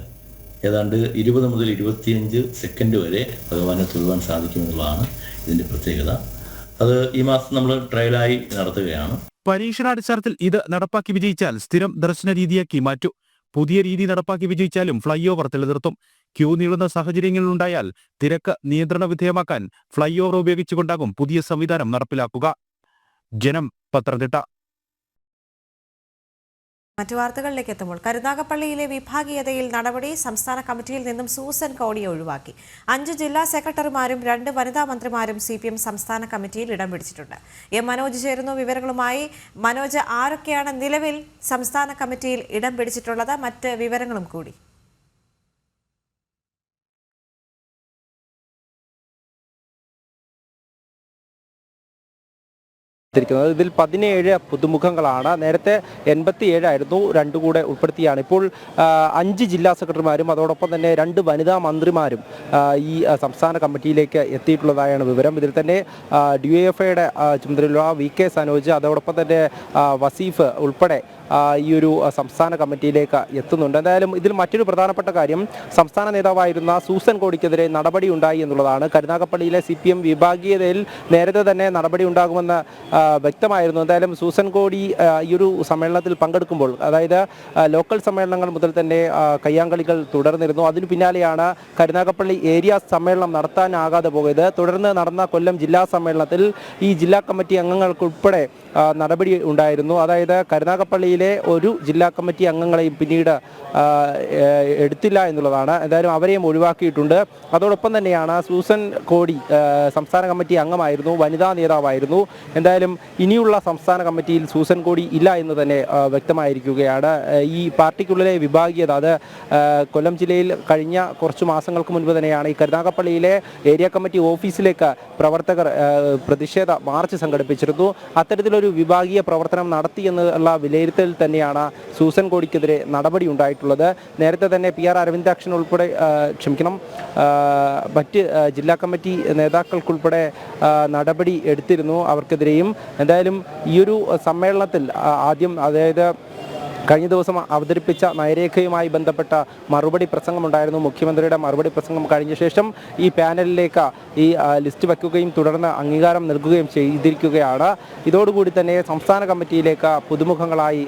ഏതാണ്ട് 20 മുതൽ 25 സെക്കൻഡ് വരെ ഭഗവാനെ തൊഴുവാൻ സാധിക്കുമെന്നുള്ളതാണ് ഇതിന്റെ പ്രത്യേകത. അത് ഈ മാസം നമ്മൾ ട്രയലായി നടത്തുകയാണ്. പരീക്ഷണാടിസ്ഥാനത്തിൽ ഇത് നടപ്പാക്കി വിജയിച്ചാൽ സ്ഥിരം ദർശന രീതിയാക്കി മാറ്റും. പുതിയ രീതി നടപ്പാക്കി വിജയിച്ചാലും ഫ്ലൈ ഓവർ നിലനിർത്തും. ക്യൂ നീളുന്ന സാഹചര്യങ്ങളുണ്ടായാൽ തിരക്ക് നിയന്ത്രണ വിധേയമാക്കാൻ ഫ്ലൈ ഓവർ ഉപയോഗിച്ചുകൊണ്ടാകും പുതിയ സംവിധാനം നടപ്പിലാക്കുക. ജനം, പത്തനംതിട്ട. മറ്റു വാർത്തകളിലേക്ക് എത്തുമ്പോൾ കരുനാഗപ്പള്ളിയിലെ വിഭാഗീയതയിൽ നടപടി. സംസ്ഥാന കമ്മിറ്റിയിൽ നിന്നും സൂസൻ കോടിയെ ഒഴിവാക്കി. 5 ജില്ലാ സെക്രട്ടറിമാരും 2 വനിതാ മന്ത്രിമാരും CPM സംസ്ഥാന കമ്മിറ്റിയിൽ ഇടം പിടിച്ചിട്ടുണ്ട്. എം മനോജ് ചേരുന്നു വിവരങ്ങളുമായി. മനോജ്, ആരൊക്കെയാണ് നിലവിൽ സംസ്ഥാന കമ്മിറ്റിയിൽ ഇടം പിടിച്ചിട്ടുള്ളത്? മറ്റ് വിവരങ്ങളും കൂടി. ഇതിൽ 17 പുതുമുഖങ്ങളാണ്. നേരത്തെ 87 ആയിരുന്നു, 2 കൂടെ ഉൾപ്പെടുത്തിയാണ്. ഇപ്പോൾ 5 ജില്ലാ സെക്രട്ടറിമാരും അതോടൊപ്പം തന്നെ 2 വനിതാ മന്ത്രിമാരും ഈ സംസ്ഥാന കമ്മിറ്റിയിലേക്ക് എത്തിയിട്ടുള്ളതായാണ് വിവരം. ഇതിൽ തന്നെ DYFIയുടെ ചുമതലയുള്ള VK സനോജ്, അതോടൊപ്പം തന്നെ വസീഫ് ഉൾപ്പെടെ ഈ ഒരു സംസ്ഥാന കമ്മിറ്റിയിലേക്ക് എത്തുന്നുണ്ട്. എന്തായാലും ഇതിൽ മറ്റൊരു പ്രധാനപ്പെട്ട കാര്യം സംസ്ഥാന നേതാവായിരുന്ന സൂസൻ കോടിക്കെതിരെ നടപടി ഉണ്ടായി എന്നുള്ളതാണ്. കരുനാഗപ്പള്ളിയിലെ CPM വിഭാഗീയതയിൽ നേരത്തെ തന്നെ നടപടി ഉണ്ടാകുമെന്ന് വ്യക്തമായിരുന്നു. എന്തായാലും സൂസൻ കോടി ഈ ഒരു സമ്മേളനത്തിൽ പങ്കെടുക്കുമ്പോൾ, അതായത് ലോക്കൽ സമ്മേളനങ്ങൾ മുതൽ തന്നെ കയ്യാങ്കളികൾ തുടർന്നിരുന്നു. അതിനു പിന്നാലെയാണ് കരുനാഗപ്പള്ളി ഏരിയ സമ്മേളനം നടത്താനാകാതെ പോയത്. തുടർന്ന് നടന്ന കൊല്ലം ജില്ലാ സമ്മേളനത്തിൽ ഈ ജില്ലാ കമ്മിറ്റി അംഗങ്ങൾക്കുൾപ്പെടെ നടപടി ഉണ്ടായിരുന്നു. അതായത് കരുനാഗപ്പള്ളിയിലെ ഒരു ജില്ലാ കമ്മിറ്റി അംഗങ്ങളെയും പിന്നീട് എടുത്തില്ല എന്നുള്ളതാണ്. എന്തായാലും അവരെയും ഒഴിവാക്കിയിട്ടുണ്ട്. അതോടൊപ്പം തന്നെയാണ് സൂസൻ കോടി സംസ്ഥാന കമ്മിറ്റി അംഗമായിരുന്നു, വനിതാ നേതാവായിരുന്നു. എന്തായാലും ഇനിയുള്ള സംസ്ഥാന കമ്മിറ്റിയിൽ സൂസൻ കോടി ഇല്ല എന്ന് തന്നെ വ്യക്തമായിരിക്കുകയാണ്. ഈ പാർട്ടിക്കുള്ളിലെ വിഭാഗീയത അത് കൊല്ലം ജില്ലയിൽ കഴിഞ്ഞ കുറച്ച് മാസങ്ങൾക്ക് മുൻപ് തന്നെയാണ് ഈ കരുനാഗപ്പള്ളിയിലെ ഏരിയ കമ്മിറ്റി ഓഫീസിലേക്ക് പ്രവർത്തകർ പ്രതിഷേധ മാർച്ച് സംഘടിപ്പിച്ചിരുന്നു. അത്തരത്തിലൊരു വിഭാഗീയ പ്രവർത്തനം നടത്തിയെന്നുള്ള വിലയിരുത്തൽ തന്നെയാണ് സൂസൻ കോടിക്കെതിരെ നടപടി ഉണ്ടായിട്ടുള്ളത്. നേരത്തെ തന്നെ PR അരവിന്ദാക്ഷൻ ഉൾപ്പെടെ മറ്റ് ജില്ലാ കമ്മിറ്റി നേതാക്കൾക്കുൾപ്പെടെ നടപടി എടുത്തിരുന്നു അവർക്കെതിരെയും. എന്തായാലും ഈ ഒരു സമ്മേളനത്തിൽ ആദ്യം, അതായത് കഴിഞ്ഞ ദിവസം അവതരിപ്പിച്ച നയരേഖയുമായി ബന്ധപ്പെട്ട മറുപടി പ്രസംഗമുണ്ടായിരുന്നു. മുഖ്യമന്ത്രിയുടെ മറുപടി പ്രസംഗം കഴിഞ്ഞ ശേഷം ഈ പാനലിലേക്ക് ഈ ലിസ്റ്റ് വയ്ക്കുകയും തുടർന്ന് അംഗീകാരം നൽകുകയും ചെയ്തിരിക്കുകയാണ്. ഇതോടുകൂടി തന്നെ സംസ്ഥാന കമ്മിറ്റിയിലേക്ക് പുതുമുഖങ്ങളായി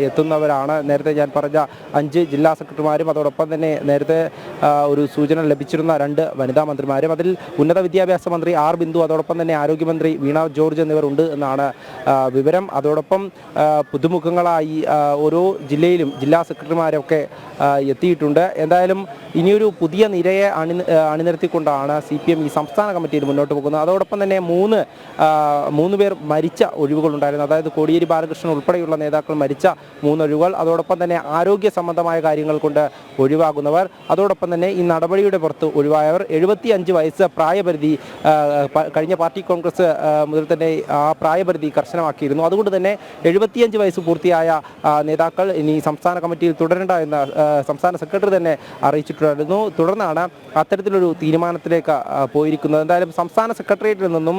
എത്തുന്നവരാണ് നേരത്തെ ഞാൻ പറഞ്ഞ 5 ജില്ലാ സെക്രട്ടറിമാരും അതോടൊപ്പം തന്നെ നേരത്തെ ഒരു സൂചന ലഭിച്ചിരുന്ന 2 വനിതാ മന്ത്രിമാരും. അതിൽ ഉന്നത വിദ്യാഭ്യാസ മന്ത്രി R ബിന്ദു, അതോടൊപ്പം തന്നെ ആരോഗ്യമന്ത്രി വീണ ജോർജ് എന്നിവർ ഉണ്ട് എന്നാണ് വിവരം. അതോടൊപ്പം പുതുമുഖങ്ങളായി ഓരോ ജില്ലയിലും ജില്ലാ സെക്രട്ടറിമാരൊക്കെ എത്തിയിട്ടുണ്ട്. എന്തായാലും ഇനിയൊരു പുതിയ നിരയെ അണിനിരത്തിക്കൊണ്ടാണ് CPM ഈ സംസ്ഥാന കമ്മിറ്റിയിൽ മുന്നോട്ട് പോകുന്നത്. അതോടൊപ്പം തന്നെ മൂന്ന് പേർ മരിച്ച ഒഴിവുകളുണ്ടായിരുന്നു. അതായത് കോടിയേരി ബാലകൃഷ്ണൻ ഉൾപ്പെടെയുള്ള നേതാക്കൾ മരിച്ച 3 ഒഴിവുകൾ, അതോടൊപ്പം തന്നെ ആരോഗ്യ സംബന്ധമായ കാര്യങ്ങൾ കൊണ്ട് ഒഴിവാകുന്നവർ, അതോടൊപ്പം തന്നെ ഈ നടപടിയുടെ പുറത്ത് ഒഴിവായവർ, 75 വയസ്സ് പ്രായപരിധി കഴിഞ്ഞ പാർട്ടി കോൺഗ്രസ് മുതൽ തന്നെ ആ പ്രായപരിധി കർശനമാക്കിയിരുന്നു. അതുകൊണ്ട് തന്നെ 75 വയസ്സ് പൂർത്തിയായ നേതാക്കൾ ഇനി സംസ്ഥാന കമ്മിറ്റിയിൽ തുടരേണ്ട എന്ന് സംസ്ഥാന സെക്രട്ടറി തന്നെ അറിയിച്ചിട്ടുണ്ടായിരുന്നു. തുടർന്നാണ് അത്തരത്തിലൊരു തീരുമാനത്തിലേക്ക് പോയിരിക്കുന്നത്. എന്തായാലും സംസ്ഥാന സെക്രട്ടേറിയറ്റിൽ നിന്നും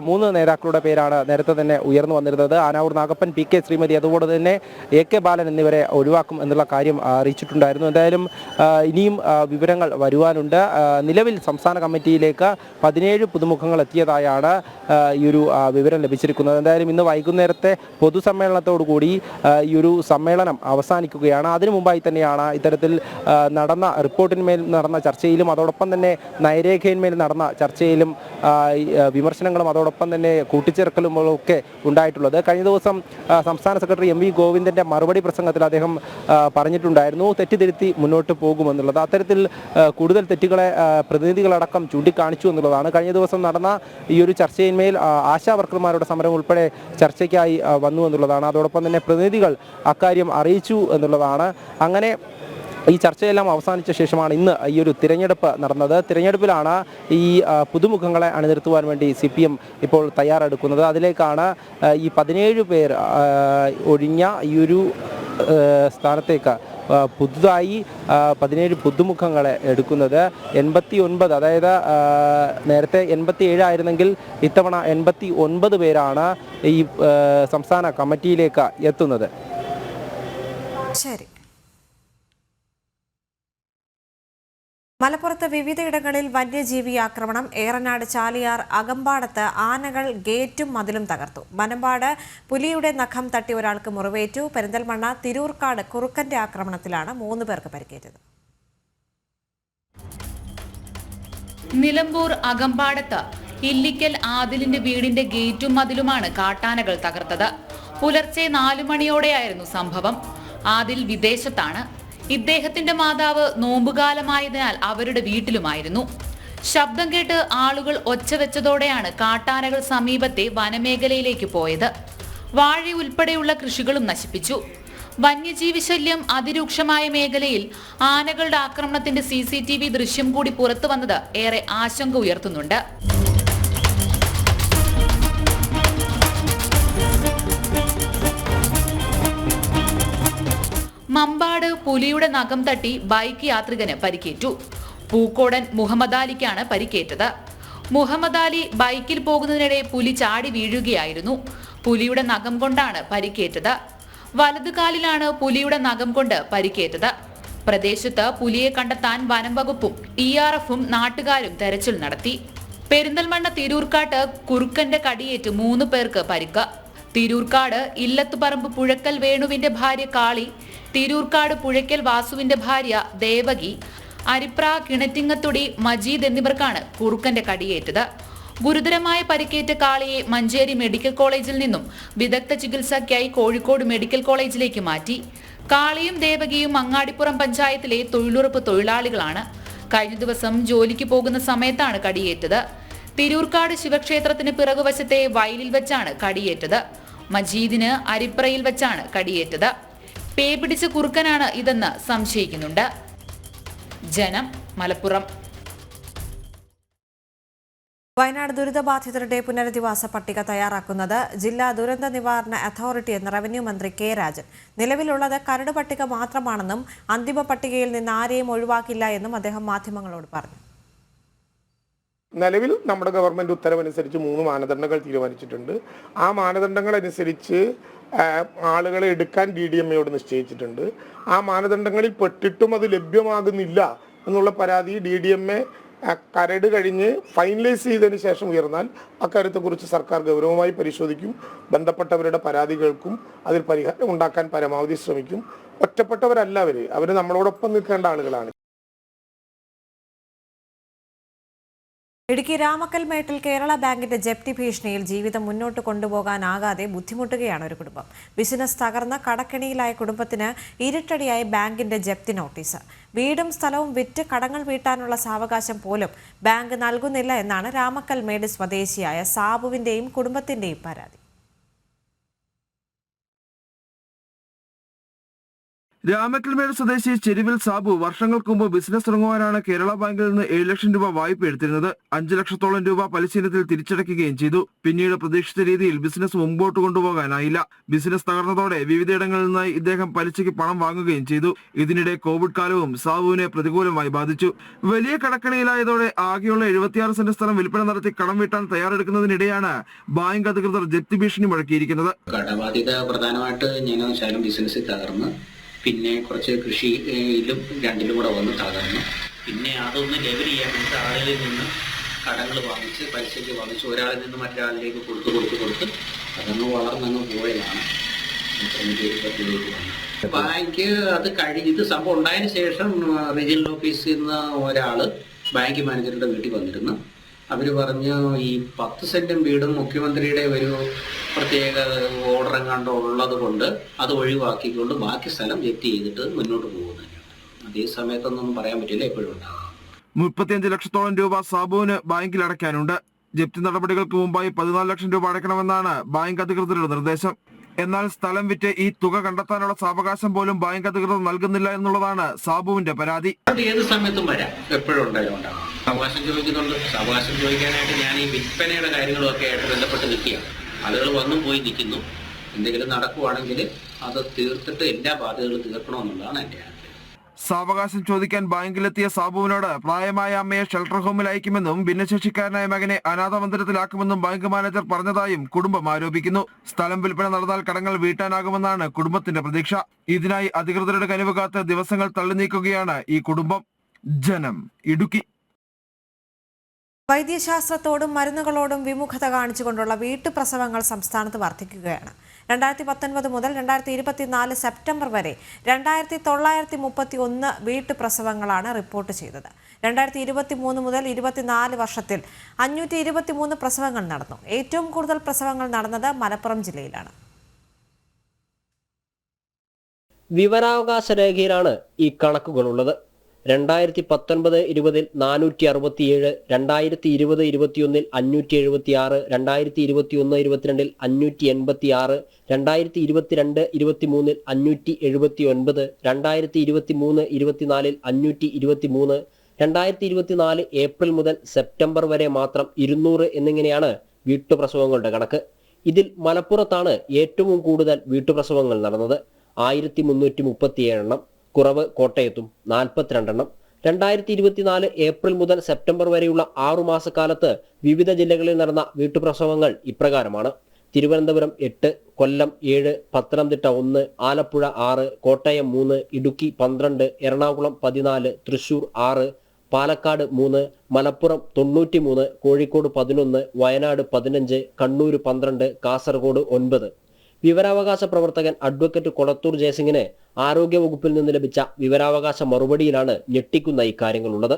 3 നേതാക്കളുടെ പേരാണ് നേരത്തെ തന്നെ ഉയർന്നു വന്നിരുന്നത്. ആനാവൂർ നാഗപ്പൻ, PK ശ്രീമതി, അതുപോലെ തന്നെ AK ബാലൻ എന്നിവരെ ഒഴിവാക്കും എന്നുള്ള കാര്യം അറിയിച്ചിട്ടുണ്ടായിരുന്നു. എന്തായാലും ഇനിയും വിവരങ്ങൾ വരുവാനുണ്ട്. നിലവിൽ സംസ്ഥാന കമ്മിറ്റിയിലേക്ക് 17 പുതുമുഖങ്ങൾ എത്തിയതായാണ് ഈ ഒരു വിവരം ലഭിച്ചിരിക്കുന്നത്. എന്തായാലും ഇന്ന് വൈകുന്നേരത്തെ പൊതുസമ്മേളനത്തോടുകൂടി ഈ ഒരു സമ്മേളനം അവസാനിക്കുകയാണ്. അതിനു മുമ്പായി തന്നെയാണ് ഇത്തരത്തിൽ നടന്ന റിപ്പോർട്ടിന്മേൽ നടന്ന ചർച്ചയിലും അതോടൊപ്പം തന്നെ നയരേഖയിന്മേൽ നടന്ന ചർച്ചയിലും വിമർശനങ്ങളും അതോടൊപ്പം തന്നെ കൂട്ടിച്ചേർക്കലുകളൊക്കെ ഉണ്ടായിട്ടുള്ളത്. കഴിഞ്ഞ ദിവസം സംസ്ഥാന സെക്രട്ടറി MV ഗോവിന്ദന്റെ മറുപടി പ്രസംഗത്തിൽ അദ്ദേഹം പറഞ്ഞിട്ടുണ്ടായിരുന്നു തെറ്റിദ്ധരുത്തി മുന്നോട്ട് പോകുമെന്നുള്ളത്. അത്തരത്തിൽ കൂടുതൽ തെറ്റുകളെ പ്രതിനിധികളടക്കം ചൂണ്ടിക്കാണിച്ചു എന്നുള്ളതാണ്. കഴിഞ്ഞ ദിവസം നടന്ന ഈ ഒരു ചർച്ചയിന്മേൽ ആശാ വർക്കർമാരുടെ സമരം ഉൾപ്പെടെ ചർച്ചയ്ക്കായി വന്നു എന്നുള്ളതാണ്. അതോടൊപ്പം തന്നെ പ്രതിനിധികൾ അക്കാര്യം അറിയിച്ചു എന്നുള്ളതാണ്. അങ്ങനെ ഈ ചർച്ചയെല്ലാം അവസാനിച്ച ശേഷമാണ് ഇന്ന് ഈ ഒരു തിരഞ്ഞെടുപ്പ് നടന്നത്. തിരഞ്ഞെടുപ്പിലാണ് ഈ പുതുമുഖങ്ങളെ അണിനിരത്തുവാൻ വേണ്ടി CPM ഇപ്പോൾ തയ്യാറെടുക്കുന്നത്. അതിലേക്കാണ് ഈ 17 പേർ ഒഴിഞ്ഞ ഈ ഒരു സ്ഥാനത്തേക്ക് പുതുതായി 17 പുതുമുഖങ്ങളെ എടുക്കുന്നത്. 89, അതായത് നേരത്തെ 87 ആയിരുന്നെങ്കിൽ ഇത്തവണ 89 പേരാണ് ഈ സംസ്ഥാന കമ്മിറ്റിയിലേക്ക് എത്തുന്നത്. ശരി. മലപ്പുറത്ത് വിവിധയിടങ്ങളിൽ വന്യജീവി ആക്രമണം. ഏറനാട് ചാലിയാർ അകമ്പാടത്ത് ആനകൾ ഗേറ്റും മതിലും തകർത്തു. മനമ്പാട് പുലിയുടെ നഖം തട്ടി ഒരാൾക്ക് മുറിവേറ്റു. പെരിന്തൽമണ്ണ തിരൂർക്കാട് കുറുക്കന്റെ ആക്രമണത്തിലാണ് 3 പേർക്ക് പരിക്കേറ്റത്. നിലമ്പൂർ അകമ്പാടത്ത് ഇല്ലിക്കൽ ആദിലിന്റെ വീടിന്റെ ഗേറ്റും മതിലുമാണ് കാട്ടാനകൾ തകർത്തത്. പുലർച്ചെ 4 മണിയോടെയായിരുന്നു സംഭവം. ആദിൽ വിദേശത്താണ്. ഇദ്ദേഹത്തിന്റെ മാതാവ് നോമ്പുകാലമായതിനാൽ അവരുടെ വീട്ടിലുമായിരുന്നു. ശബ്ദം കേട്ട് ആളുകൾ ഒച്ചവെച്ചതോടെയാണ് കാട്ടാനകൾ സമീപത്തെ വനമേഖലയിലേക്ക് പോയത്. വാഴ ഉൾപ്പെടെയുള്ള കൃഷികളും നശിപ്പിച്ചു. വന്യജീവി ശല്യം അതിരൂക്ഷമായ മേഖലയിൽ ആനകളുടെ ആക്രമണത്തിന്റെ CCTV ദൃശ്യം കൂടി പുറത്തു വന്നത് ഏറെ ആശങ്ക ഉയർത്തുന്നുണ്ട്. മമ്പാട് പുലിയുടെ നഖം തട്ടി ബൈക്ക് യാത്രികന് പരിക്കേറ്റു. പൂക്കോടൻ മുഹമ്മദ് അലിക്കാണ് പരിക്കേറ്റത്. മുഹമ്മദ് അലി ബൈക്കിൽ പോകുന്നതിനിടെ പുലി ചാടി വീഴുകയായിരുന്നു. പുലിയുടെ നഖം കൊണ്ടാണ് പരിക്കേറ്റത്. വലതുകാലിലാണ് പുലിയുടെ നഖം കൊണ്ട് പരിക്കേറ്റത്. പ്രദേശത്ത് പുലിയെ കണ്ടെത്താൻ വനം വകുപ്പും ERFും നാട്ടുകാരും തെരച്ചിൽ നടത്തി. പെരിന്തൽമണ്ണ തിരൂർക്കാട്ട് കുറുക്കന്റെ കടിയേറ്റ് 3 പേർക്ക് പരിക്ക്. തിരൂർക്കാട് ഇല്ലത്തുപറമ്പ് പുഴക്കൽ വേണുവിന്റെ ഭാര്യ കാളി, തിരൂർക്കാട് പുഴയ്ക്കൽ വാസുവിന്റെ ഭാര്യ ദേവകി, അരിപ്ര കിണറ്റിങ്ങത്തൊടി മജീദ് എന്നിവർക്കാണ് കുറുക്കന്റെ കടിയേറ്റത്. ഗുരുതരമായ പരിക്കേറ്റ കാളിയെ മഞ്ചേരി മെഡിക്കൽ കോളേജിൽ നിന്നും വിദഗ്ധ ചികിത്സയ്ക്കായി കോഴിക്കോട് മെഡിക്കൽ കോളേജിലേക്ക് മാറ്റി. കാളിയും ദേവകിയും അങ്ങാടിപ്പുറം പഞ്ചായത്തിലെ തൊഴിലുറപ്പ് തൊഴിലാളികളാണ്. കഴിഞ്ഞ ദിവസം ജോലിക്ക് പോകുന്ന സമയത്താണ് കടിയേറ്റത്. തിരൂർക്കാട് ശിവക്ഷേത്രത്തിന് പിറകുവശത്തെ വയലിൽ വെച്ചാണ് കടിയേറ്റത്. മജീദിന് അരിപ്രയിൽ വെച്ചാണ് കടിയേറ്റത്. പേപിടിച്ച കുറുക്കനാണ് ഇതെന്ന് സംശയിക്കുന്നുണ്ട്. ജനം, മലപ്പുറം. വയനാട് ദുരിതബാധിതരുടെ പുനരധിവാസ പട്ടിക തയ്യാറാക്കുന്നത് ജില്ലാ ദുരന്ത നിവാരണ അതോറിറ്റി എന്ന് റവന്യൂ മന്ത്രി K. രാജൻ. നിലവിലുള്ളത് കരട് പട്ടിക മാത്രമാണെന്നും അന്തിമ പട്ടികയിൽ നിന്ന് ആരെയും ഒഴിവാക്കില്ല എന്നും അദ്ദേഹം മാധ്യമങ്ങളോട് പറഞ്ഞു. നിലവിൽ നമ്മുടെ ഗവൺമെൻറ് ഉത്തരവനുസരിച്ച് 3 മാനദണ്ഡങ്ങൾ തീരുമാനിച്ചിട്ടുണ്ട്. ആ മാനദണ്ഡങ്ങൾ അനുസരിച്ച് ആളുകളെ എടുക്കാൻ DDMAയോട് നിശ്ചയിച്ചിട്ടുണ്ട്. ആ മാനദണ്ഡങ്ങളിൽ പെട്ടിട്ടും അത് ലഭ്യമാകുന്നില്ല എന്നുള്ള പരാതി DDMA കരട് കഴിഞ്ഞ് ഫൈനലൈസ് ചെയ്തതിന് ശേഷം ഉയർന്നാൽ അക്കാര്യത്തെക്കുറിച്ച് സർക്കാർ ഗൗരവമായി പരിശോധിക്കും. ബന്ധപ്പെട്ടവരുടെ പരാതി കേൾക്കും. അതിൽ പരിഹാരം ഉണ്ടാക്കാൻ പരമാവധി ശ്രമിക്കും. ഒറ്റപ്പെട്ടവരല്ല അവർ നമ്മളോടൊപ്പം നിൽക്കേണ്ട ആളുകളാണ്. ഇടുക്കി രാമക്കൽമേട്ടിൽ കേരള ബാങ്കിന്റെ ജപ്തി ഭീഷണിയിൽ ജീവിതം മുന്നോട്ട് കൊണ്ടുപോകാനാകാതെ ബുദ്ധിമുട്ടുകയാണ് ഒരു കുടുംബം. ബിസിനസ് തകർന്ന കടക്കെണിയിലായ കുടുംബത്തിന് ഇരുട്ടടിയായി ബാങ്കിന്റെ ജപ്തി നോട്ടീസ്. വീടും സ്ഥലവും വിറ്റ് കടങ്ങൾ വീട്ടാനുള്ള സാവകാശം പോലും ബാങ്ക് നൽകുന്നില്ല എന്നാണ് രാമക്കൽമേട് സ്വദേശിയായ സാബുവിന്റെയും കുടുംബത്തിന്റെയും പരാതി. രാമക്കൽമേട് സ്വദേശി ചെരുവിൽ സാബു വർഷങ്ങൾക്ക് മുമ്പ് ബിസിനസ് തുടങ്ങുവാനാണ് കേരള ബാങ്കിൽ നിന്ന് 7 ലക്ഷം രൂപ വായ്പ എടുത്തിരുന്നത്. 5 ലക്ഷത്തോളം രൂപ പലിശയിനത്തിൽ തിരിച്ചടയ്ക്കുകയും ചെയ്തു. പിന്നീട് പ്രതീക്ഷിച്ച രീതിയിൽ ബിസിനസ് മുമ്പോട്ട് കൊണ്ടുപോകാനായില്ല. ബിസിനസ് തകർന്നതോടെ വിവിധയിടങ്ങളിൽ നിന്നായി ഇദ്ദേഹം പലിശയ്ക്ക് പണം വാങ്ങുകയും ചെയ്തു. ഇതിനിടെ കോവിഡ് കാലവും സാബുവിനെ പ്രതികൂലമായി ബാധിച്ചു. വലിയ കടക്കണിയിലായതോടെ ആകെയുള്ള 76 സെന്റ് സ്ഥലം വിൽപ്പന നടത്തി കടം വീട്ടാൻ തയ്യാറെടുക്കുന്നതിനിടെയാണ് ബാങ്ക് അധികൃതർ ജപ്തി ഭീഷണി മുഴക്കിയിരിക്കുന്നത്. കടബാധ്യത പ്രധാനമായിട്ട് ഞാൻ ശാലം ബിസിനസ് തകർന്ന്, പിന്നെ കുറച്ച് കൃഷിയിലും രണ്ടിലും കൂടെ വന്ന് തകർന്നു. പിന്നെ അതൊന്ന് ലെവൽ ചെയ്യാൻ വേണ്ടി ആളുകളിൽ നിന്ന് കടങ്ങൾ വാങ്ങിച്ച് പലിശയ്ക്ക് വാങ്ങിച്ച് ഒരാളിൽ നിന്ന് മറ്റൊരാളിലേക്ക് കൊടുത്ത് അതങ്ങ് വളർന്നങ്ങ് പോയതാണ് ബാങ്ക്. അത് ഇത് സംഭവം ഉണ്ടായതിനു ശേഷം റീജിയണൽ ഓഫീസിൽ നിന്ന് ഒരാൾ ബാങ്ക് മാനേജറുടെ വീട്ടിൽ വന്നിരുന്നു. അവർ പറഞ്ഞു ഈ 10 സെന്റും വീടും മുഖ്യമന്ത്രിയുടെ ഒരു പ്രത്യേക ഓർഡർ എങ്ങാണ്ട് ഉള്ളത് കൊണ്ട് അത് ഒഴിവാക്കിക്കൊണ്ട് ബാക്കി സ്ഥലം ജപ്തി ചെയ്തിട്ട് മുന്നോട്ട് പോകുന്നതന്നെയാണ്. അതേ സമയത്തൊന്നും പറയാൻ പറ്റില്ല, എപ്പോഴും ഉണ്ടാകാം. 35 ലക്ഷത്തോളം രൂപ സാബുവിന് ബാങ്കിൽ അടയ്ക്കാനുണ്ട്. ജപ്തി നടപടികൾക്ക് മുമ്പായി 14 ലക്ഷം രൂപ അടയ്ക്കണമെന്നാണ് ബാങ്ക് അധികൃതരുടെ നിർദ്ദേശം. എന്നാൽ സ്ഥലം വിറ്റ് ഈ തുക കണ്ടെത്താനുള്ള സാവകാശം പോലും ബാങ്ക് അധികൃതർ നൽകുന്നില്ല എന്നുള്ളതാണ് സാബുവിന്റെ പരാതി. ഏത് സമയത്തും വരാം, എപ്പോഴും ഉണ്ടാകും. അവകാശം ചോദിക്കുന്നുണ്ട്. അവകാശം ചോദിക്കാനായിട്ട് ഞാൻ ഈ വിൽപ്പനയുടെ കാര്യങ്ങളൊക്കെ ആയിട്ട് ബന്ധപ്പെട്ട് നിൽക്കുകയാണ്. ആളുകൾ വന്നും പോയി നിൽക്കുന്നു. എന്തെങ്കിലും നടക്കുവാണെങ്കിൽ അത് തീർത്തിട്ട് എല്ലാ ബാധ്യതകളും തീർക്കണമെന്നുള്ളതാണ് എൻ്റെ ആഗ്രഹം. സാവകാശം ചോദിക്കാൻ ബാങ്കിലെത്തിയ സാബുവിനോട് പ്രായമായ അമ്മയെ ഷെൽട്ടർ ഹോമിൽ അയക്കുമെന്നും ഭിന്നശേഷിക്കാരനായ മകനെ അനാഥ മന്ദിരത്തിലാക്കുമെന്നും ബാങ്ക് മാനേജർ പറഞ്ഞതായും കുടുംബം ആരോപിക്കുന്നു. സ്ഥലം വിൽപ്പന നടന്നാൽ കടങ്ങൾ വീട്ടാനാകുമെന്നാണ് കുടുംബത്തിന്റെ പ്രതീക്ഷ. ഇതിനായി അധികൃതരുടെ കനിവ് കാത്ത് ദിവസങ്ങൾ തള്ളി നീക്കുകയാണ് ഈ കുടുംബം. ജനം, ഇടുക്കി. വൈദ്യശാസ്ത്രത്തോടും മരുന്നുകളോടും വിമുഖത കാണിച്ചുകൊണ്ടുള്ള വീട്ടുപ്രസവങ്ങൾ സംസ്ഥാനത്ത് വർദ്ധിക്കുകയാണ്. 2019 മുതൽ 2024 സെപ്റ്റംബർ വരെ 2931 വീട്ടുപ്രസവങ്ങളാണ് റിപ്പോർട്ട് ചെയ്തത്. 2023 മുതൽ 24 വർഷത്തിൽ 523 പ്രസവങ്ങൾ നടന്നു. ഏറ്റവും കൂടുതൽ പ്രസവങ്ങൾ നടന്നത് മലപ്പുറം ജില്ലയിലാണ്. വിവരാവകാശ രേഖയിലാണ് ഈ കണക്കുകളുള്ളത്. 2019-20 467, 2020-21 576, 2021-22 586, 2022-23 579, 2023-24 523, 2024 ഏപ്രിൽ മുതൽ സെപ്റ്റംബർ വരെ മാത്രം 200 എന്നിങ്ങനെയാണ് വീട്ടുപ്രസവങ്ങളുടെ കണക്ക്. ഇതിൽ മലപ്പുറത്താണ് ഏറ്റവും കൂടുതൽ വീട്ടുപ്രസവങ്ങൾ നടന്നത്, 1337 എണ്ണം. കുറവ് കോട്ടയത്തും 42 എണ്ണം. 2024 ഏപ്രിൽ മുതൽ സെപ്റ്റംബർ വരെയുള്ള 6 മാസക്കാലത്ത് വിവിധ ജില്ലകളിൽ നടന്ന വീട്ടുപ്രസവങ്ങൾ ഇപ്രകാരമാണ്: തിരുവനന്തപുരം 8, കൊല്ലം 7, പത്തനംതിട്ട 1, ആലപ്പുഴ 6, കോട്ടയം 3, ഇടുക്കി 12, എറണാകുളം 14, തൃശൂർ 6, പാലക്കാട് 3, മലപ്പുറം 93, കോഴിക്കോട് 11, വയനാട് 15, കണ്ണൂർ 12, കാസർഗോഡ് 9. വിവരാവകാശ പ്രവർത്തകൻ അഡ്വക്കേറ്റ് കൊളത്തൂർ ജയസിംഗിന് ആരോഗ്യവകുപ്പിൽ നിന്ന് ലഭിച്ച വിവരാവകാശ മറുപടിയിലാണ് ഞെട്ടിക്കുന്ന ഇക്കാര്യങ്ങളുള്ളത്.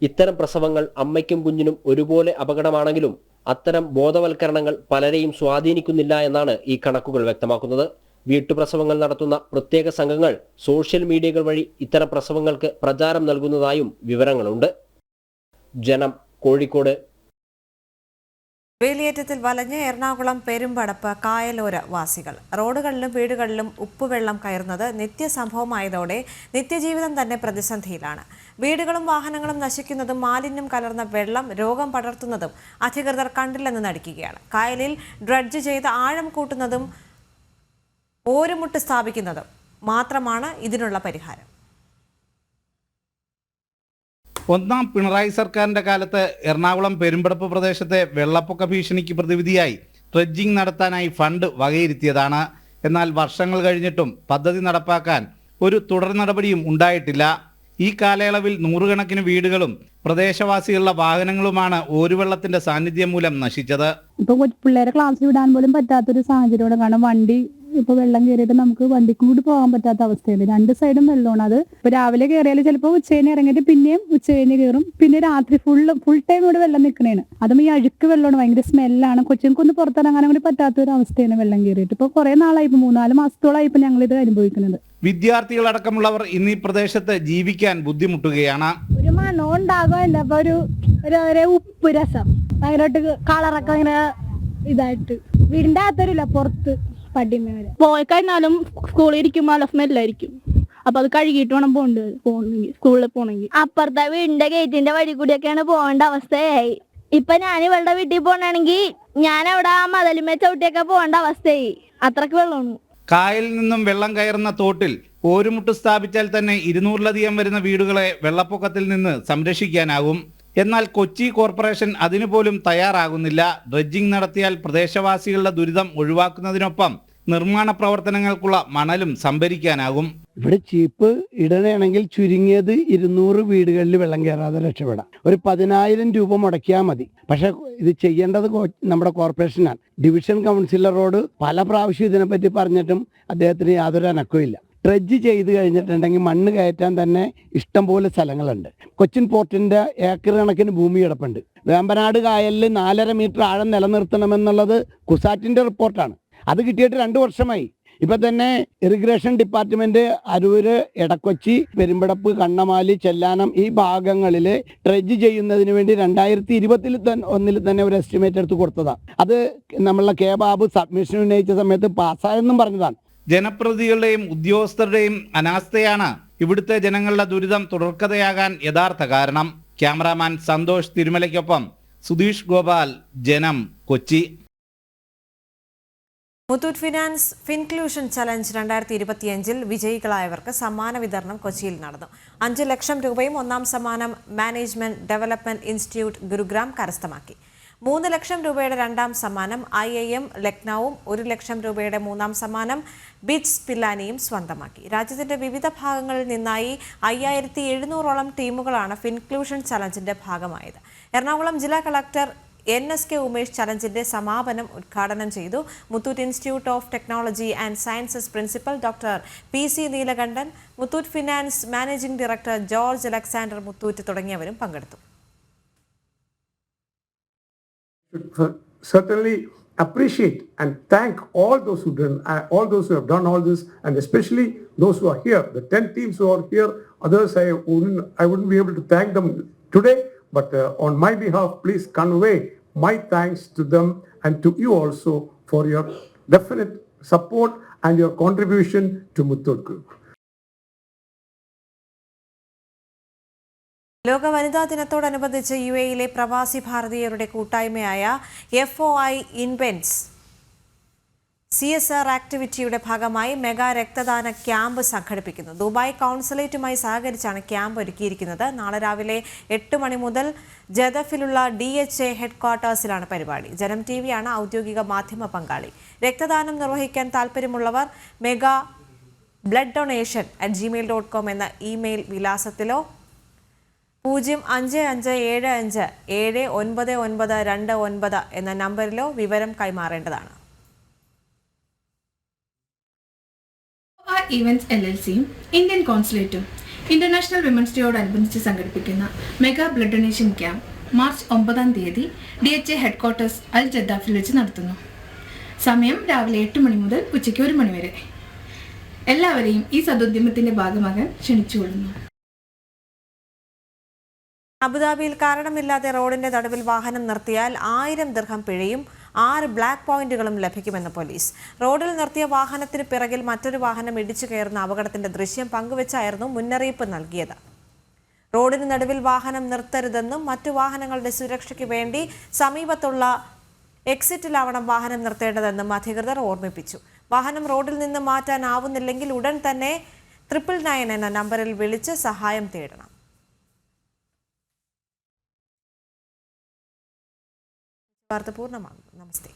ഇത്തരം പ്രസവങ്ങൾ അമ്മയ്ക്കും കുഞ്ഞിനും ഒരുപോലെ അപകടമാണെങ്കിലും അത്തരം ബോധവൽക്കരണങ്ങൾ പലരെയും സ്വാധീനിക്കുന്നില്ല എന്നാണ് ഈ കണക്കുകൾ വ്യക്തമാക്കുന്നത്. വീട്ടുപ്രസവങ്ങൾ നടത്തുന്ന പ്രത്യേക സംഘങ്ങൾ സോഷ്യൽ മീഡിയകൾ വഴി ഇത്തരം പ്രസവങ്ങൾക്ക് പ്രചാരം നൽകുന്നതായും വിവരങ്ങളുണ്ട്. ജനം, കോഴിക്കോട്. വേലിയേറ്റത്തിൽ വലഞ്ഞ് എറണാകുളം പെരുമ്പടപ്പ് കായലോര വാസികൾ. റോഡുകളിലും വീടുകളിലും ഉപ്പുവെള്ളം കയറുന്നത് നിത്യസംഭവമായതോടെ നിത്യജീവിതം തന്നെ പ്രതിസന്ധിയിലാണ്. വീടുകളും വാഹനങ്ങളും നശിക്കുന്നതും മാലിന്യം കലർന്ന വെള്ളം രോഗം പടർത്തുന്നതും അധികൃതർ കണ്ടില്ലെന്ന് നടിക്കുകയാണ്. കായലിൽ ഡ്രഡ്ജ് ചെയ്ത് ആഴം കൂട്ടുന്നതും ഓരുമുട്ട് സ്ഥാപിക്കുന്നതും മാത്രമാണ് ഇതിനുള്ള പരിഹാരം. ഒന്നാം പിണറായി സർക്കാരിന്റെ കാലത്ത് എറണാകുളം പെരുമ്പടപ്പ് പ്രദേശത്തെ വെള്ളപ്പൊക്ക ഭീഷണിക്ക് പ്രതിവിധിയായി ഡ്രഡ്ജിംഗ് നടത്താനായി ഫണ്ട് വകയിരുത്തിയതാണ്. എന്നാൽ വർഷങ്ങൾ കഴിഞ്ഞിട്ടും പദ്ധതി നടപ്പാക്കാൻ ഒരു തുടർ നടപടിയും ഉണ്ടായിട്ടില്ല. ഈ കാലയളവിൽ നൂറുകണക്കിന് വീടുകളും പ്രദേശവാസികളുടെ വാഹനങ്ങളുമാണ് ഓരുവെള്ളത്തിന്റെ സാന്നിധ്യം മൂലം നശിച്ചത്. ഇപ്പൊ പിള്ളേരെ ക്ലാസ്സിൽ വിടാൻ പോലും പറ്റാത്തൊരു സാഹചര്യമാണ്. കാരണം വണ്ടി ഇപ്പൊ വെള്ളം കയറിയിട്ട് നമുക്ക് വണ്ടിക്കും കൂടി പോകാൻ പറ്റാത്ത അവസ്ഥയാണ്. രണ്ട് സൈഡും വെള്ളമാണ്. അത് ഇപ്പൊ രാവിലെ കയറിയാൽ ചിലപ്പോൾ ഉച്ചകഴിഞ്ഞ് ഇറങ്ങിയിട്ട് പിന്നെയും ഉച്ചകഴിഞ്ഞ് കയറും. പിന്നെ രാത്രി ഫുൾ ടൈം ഇവിടെ വെള്ളം നിൽക്കണേണ്. അതും ഈ അഴുക്ക് വെള്ളമാണ്, ഭയങ്കര സ്മെല്ലാണ്. കൊച്ചുങ്ങൾക്കൊന്ന് പുറത്തിറങ്ങാനും കൂടി പറ്റാത്ത ഒരു അവസ്ഥയാണ് വെള്ളം കയറിയിട്ട്. ഇപ്പൊ കുറെ നാളായി, ഇപ്പൊ 3-4 മാസത്തോളായി ഇപ്പൊ ഞങ്ങൾ ഇത് അനുഭവിക്കുന്നത്. വിദ്യാർത്ഥികളടക്കമുള്ളവർ ഇന്ന് ഈ പ്രദേശത്ത് ജീവിക്കാൻ ബുദ്ധിമുട്ടുകയാണ്. ഒരു മണം ഉണ്ടാകുമല്ല, അപ്പൊ ഒരു ഉപ്പ് രസം, ഭയങ്കരമായിട്ട് കളറൊക്കെ ഇങ്ങനെ ഇതായിട്ട്. വീടിന്റെ അകത്തരില്ല, പുറത്ത് പടിമേലെ പോയി കഴിഞ്ഞാലും സ്കൂളിൽ ഇരിക്കുമ്പോൾ സ്മെല്ലായിരിക്കും. അപ്പൊ അത് കഴുകിയിട്ട് വേണം പോകണമെങ്കിൽ സ്കൂളിൽ പോകണമെങ്കിൽ. അപ്പുറത്തെ വീടിന്റെ ഗേറ്റിന്റെ വഴി കൂടിയൊക്കെയാണ് പോകേണ്ട അവസ്ഥയായി. ഇപ്പൊ ഞാൻ ഇവളുടെ വീട്ടിൽ പോകണമെങ്കിൽ ഞാൻ അവിടെ ആ മതലുമേ ചവിട്ടിയൊക്കെ പോകേണ്ട അവസ്ഥയായി. അത്രക്ക് വെള്ളമാണ്. കായലിൽ നിന്നും വെള്ളം കയറുന്ന തോട്ടിൽ ഓരുമുട്ട് സ്ഥാപിച്ചാൽ തന്നെ 200-ലധികം വരുന്ന വീടുകളെ വെള്ളപ്പൊക്കത്തിൽ നിന്ന് സംരക്ഷിക്കാനാകും. എന്നാൽ കൊച്ചി കോർപ്പറേഷൻ അതിനുപോലും തയ്യാറാകുന്നില്ല. ഡ്രഡ്ജിംഗ് നടത്തിയാൽ പ്രദേശവാസികളുടെ ദുരിതം ഒഴിവാക്കുന്നതിനൊപ്പം നിർമ്മാണ പ്രവർത്തനങ്ങൾക്കുള്ള മണലും സംഭരിക്കാനാകും. ഇവിടെ ചീപ്പ് ഇടണമെങ്കിൽ ചുരുങ്ങിയത് 200 വീടുകളിൽ വെള്ളം കയറാതെ രക്ഷപ്പെടാം. ഒരു 10,000 രൂപ മുടക്കിയാൽ മതി. പക്ഷെ ഇത് ചെയ്യേണ്ടത് നമ്മുടെ കോർപ്പറേഷനാണ്. ഡിവിഷൻ കൗൺസിലറോട് പല പ്രാവശ്യം ഇതിനെപ്പറ്റി പറഞ്ഞിട്ടും അദ്ദേഹത്തിന് യാതൊരു അനക്കവും ഇല്ല. ഡ്രഡ്ജ് ചെയ്ത് കഴിഞ്ഞിട്ടുണ്ടെങ്കിൽ മണ്ണ് കയറ്റാൻ തന്നെ ഇഷ്ടംപോലെ സ്ഥലങ്ങളുണ്ട്. കൊച്ചിൻ പോർട്ടിന്റെ ഏക്കർ കണക്കിന് ഭൂമി കിടപ്പുണ്ട്. വേമ്പനാട് കായലിൽ 4.5 മീറ്റർ ആഴം നിലനിർത്തണമെന്നുള്ളത് കുസാറ്റിന്റെ റിപ്പോർട്ടാണ്. അത് കിട്ടിയിട്ട് 2 വർഷമായി. ഇപ്പൊ തന്നെ ഇറിഗേഷൻ ഡിപ്പാർട്ട്മെന്റ് അരൂര്, എടക്കൊച്ചി, പെരുമ്പടപ്പ്, കണ്ണമാലി, ചെല്ലാനം ഈ ഭാഗങ്ങളിൽ ഡ്രഡ്ജ് ചെയ്യുന്നതിന് വേണ്ടി 2021 തന്നെ ഒരു എസ്റ്റിമേറ്റ് എടുത്ത് കൊടുത്തതാണ്. അത് നമ്മളെ കെ ബാബു സബ്മിഷൻ ഉന്നയിച്ച സമയത്ത് പാസ്സായെന്നും പറഞ്ഞതാണ്. ജനപ്രതിനിധികളുടെയും ഉദ്യോഗസ്ഥരുടെയും അനാസ്ഥയാണ് ഇവിടുത്തെ ജനങ്ങളുടെ ദുരിതം തുടർക്കഥയാകാൻ യഥാർത്ഥ കാരണം. ക്യാമറാമാൻ സന്തോഷ് തിരുമലയ്ക്കൊപ്പം സുധീഷ് ഗോപാൽ, ജനം, കൊച്ചി. മുത്തൂറ്റ് ഫിനാൻസ് ഫിൻക്ലൂഷൻ ചലഞ്ച് 2025 വിജയികളായവർക്ക് സമ്മാന വിതരണം കൊച്ചിയിൽ നടന്നു. 5 ലക്ഷം രൂപയും ഒന്നാം സമ്മാനം മാനേജ്മെന്റ് ഡെവലപ്മെന്റ് ഇൻസ്റ്റിറ്റ്യൂട്ട് ഗുരുഗ്രാം കരസ്ഥമാക്കി. 3 ലക്ഷം രൂപയുടെ രണ്ടാം സമ്മാനം IIM ലക്നൌവും 1 ലക്ഷം രൂപയുടെ മൂന്നാം സമ്മാനം ബിറ്റ്സ് പില്ലാനിയും സ്വന്തമാക്കി. രാജ്യത്തിന്റെ വിവിധ ഭാഗങ്ങളിൽ നിന്നായി 5700ഓളം ടീമുകളാണ് ഫിൻക്ലൂഷൻ ചലഞ്ചിന്റെ ഭാഗമായത്. എറണാകുളം ജില്ലാ കളക്ടർ NSK ഉമേഷ് ചലഞ്ചിന്റെ സമാപനം ഉദ്ഘാടനം ചെയ്തു. Muthoot institute of technology and sciences principal doctor PC Neelakantan, Muthoot finance managing director George Alexander Muthoot തുടങ്ങിയവരും പങ്കെടുത്തു. Certainly appreciate and thank all those who have done all this, and especially those who are here, the 10 teams who are here. Others I wouldn't be able to thank them today, but on my behalf, please convey my thanks to them and to you also for your definite support and your contribution to Muthoot Group. ലോക വനിതാ ദിനത്തോടനുബന്ധിച്ച് UAE-യിലെ പ്രവാസി ഭാരതീയരുടെ കൂട്ടായ്മയായ FOI ഇൻവെന്റ്സ് CSR ആക്ടിവിറ്റിയുടെ ഭാഗമായി mega രക്തദാന camp സംഘടിപ്പിക്കുന്നു. Dubai കൗൺസിലേറ്റുമായി സഹകരിച്ചാണ് camp ഒരുക്കിയിരിക്കുന്നത്. നാളെ രാവിലെ 8 മണി മുതൽ ജദഫിലുള്ള DHA ഹെഡ്ക്വാർട്ടേഴ്സിലാണ് പരിപാടി. ജനം TV ആണ് ഔദ്യോഗിക മാധ്യമ പങ്കാളി. രക്തദാനം നിർവഹിക്കാൻ താൽപ്പര്യമുള്ളവർ മെഗാ ബ്ലഡ് ഡൊണേഷൻ@gmail.com എന്ന ഇമെയിൽ വിലാസത്തിലോ 0557579929 എന്ന നമ്പറിലോ വിവരം കൈമാറേണ്ടതാണ്. ഇവന്റ്സ് LLCയും ഇന്ത്യൻ കോൺസുലേറ്റും ഇന്റർനാഷണൽ വിമൻസ് ഡേയോടനുബന്ധിച്ച് സംഘടിപ്പിക്കുന്ന mega blood donation camp March 9-ാം തീയതി DHA ഹെഡ്ക്വാർട്ടേഴ്സ് അൽ ജദ്ദാഫിൽ വെച്ച് നടത്തുന്നു. സമയം രാവിലെ 8 മണി മുതൽ ഉച്ചയ്ക്ക് 1 മണി വരെ. എല്ലാവരെയും ഈ സദുദ്യമത്തിന്റെ ഭാഗമാകാൻ ക്ഷണിച്ചുകൊള്ളുന്നു. അബുദാബിയിൽ കാരണമില്ലാതെ റോഡിന്റെ നടുവിൽ വാഹനം നിർത്തിയാൽ 1000 ദിർഹം പിഴയും 6 ബ്ലാക്ക് പോയിന്റുകളും ലഭിക്കുമെന്ന് പോലീസ്. റോഡിൽ നിർത്തിയ വാഹനത്തിന് പിറകിൽ മറ്റൊരു വാഹനം ഇടിച്ചു കയറുന്ന അപകടത്തിന്റെ ദൃശ്യം പങ്കുവച്ചായിരുന്നു മുന്നറിയിപ്പ് നൽകിയത്. റോഡിന് നടുവിൽ വാഹനം നിർത്തരുതെന്നും മറ്റു വാഹനങ്ങളുടെ സുരക്ഷയ്ക്ക് വേണ്ടി സമീപത്തുള്ള എക്സിറ്റിലാവണം വാഹനം നിർത്തേണ്ടതെന്നും അധികൃതർ ഓർമ്മിപ്പിച്ചു. വാഹനം റോഡിൽ നിന്ന് മാറ്റാനാവുന്നില്ലെങ്കിൽ ഉടൻ തന്നെ 999 എന്ന നമ്പറിൽ വിളിച്ച് സഹായം തേടണം. വാർത്ത പൂർണ്ണമാകുന്നു. നമസ്തേ.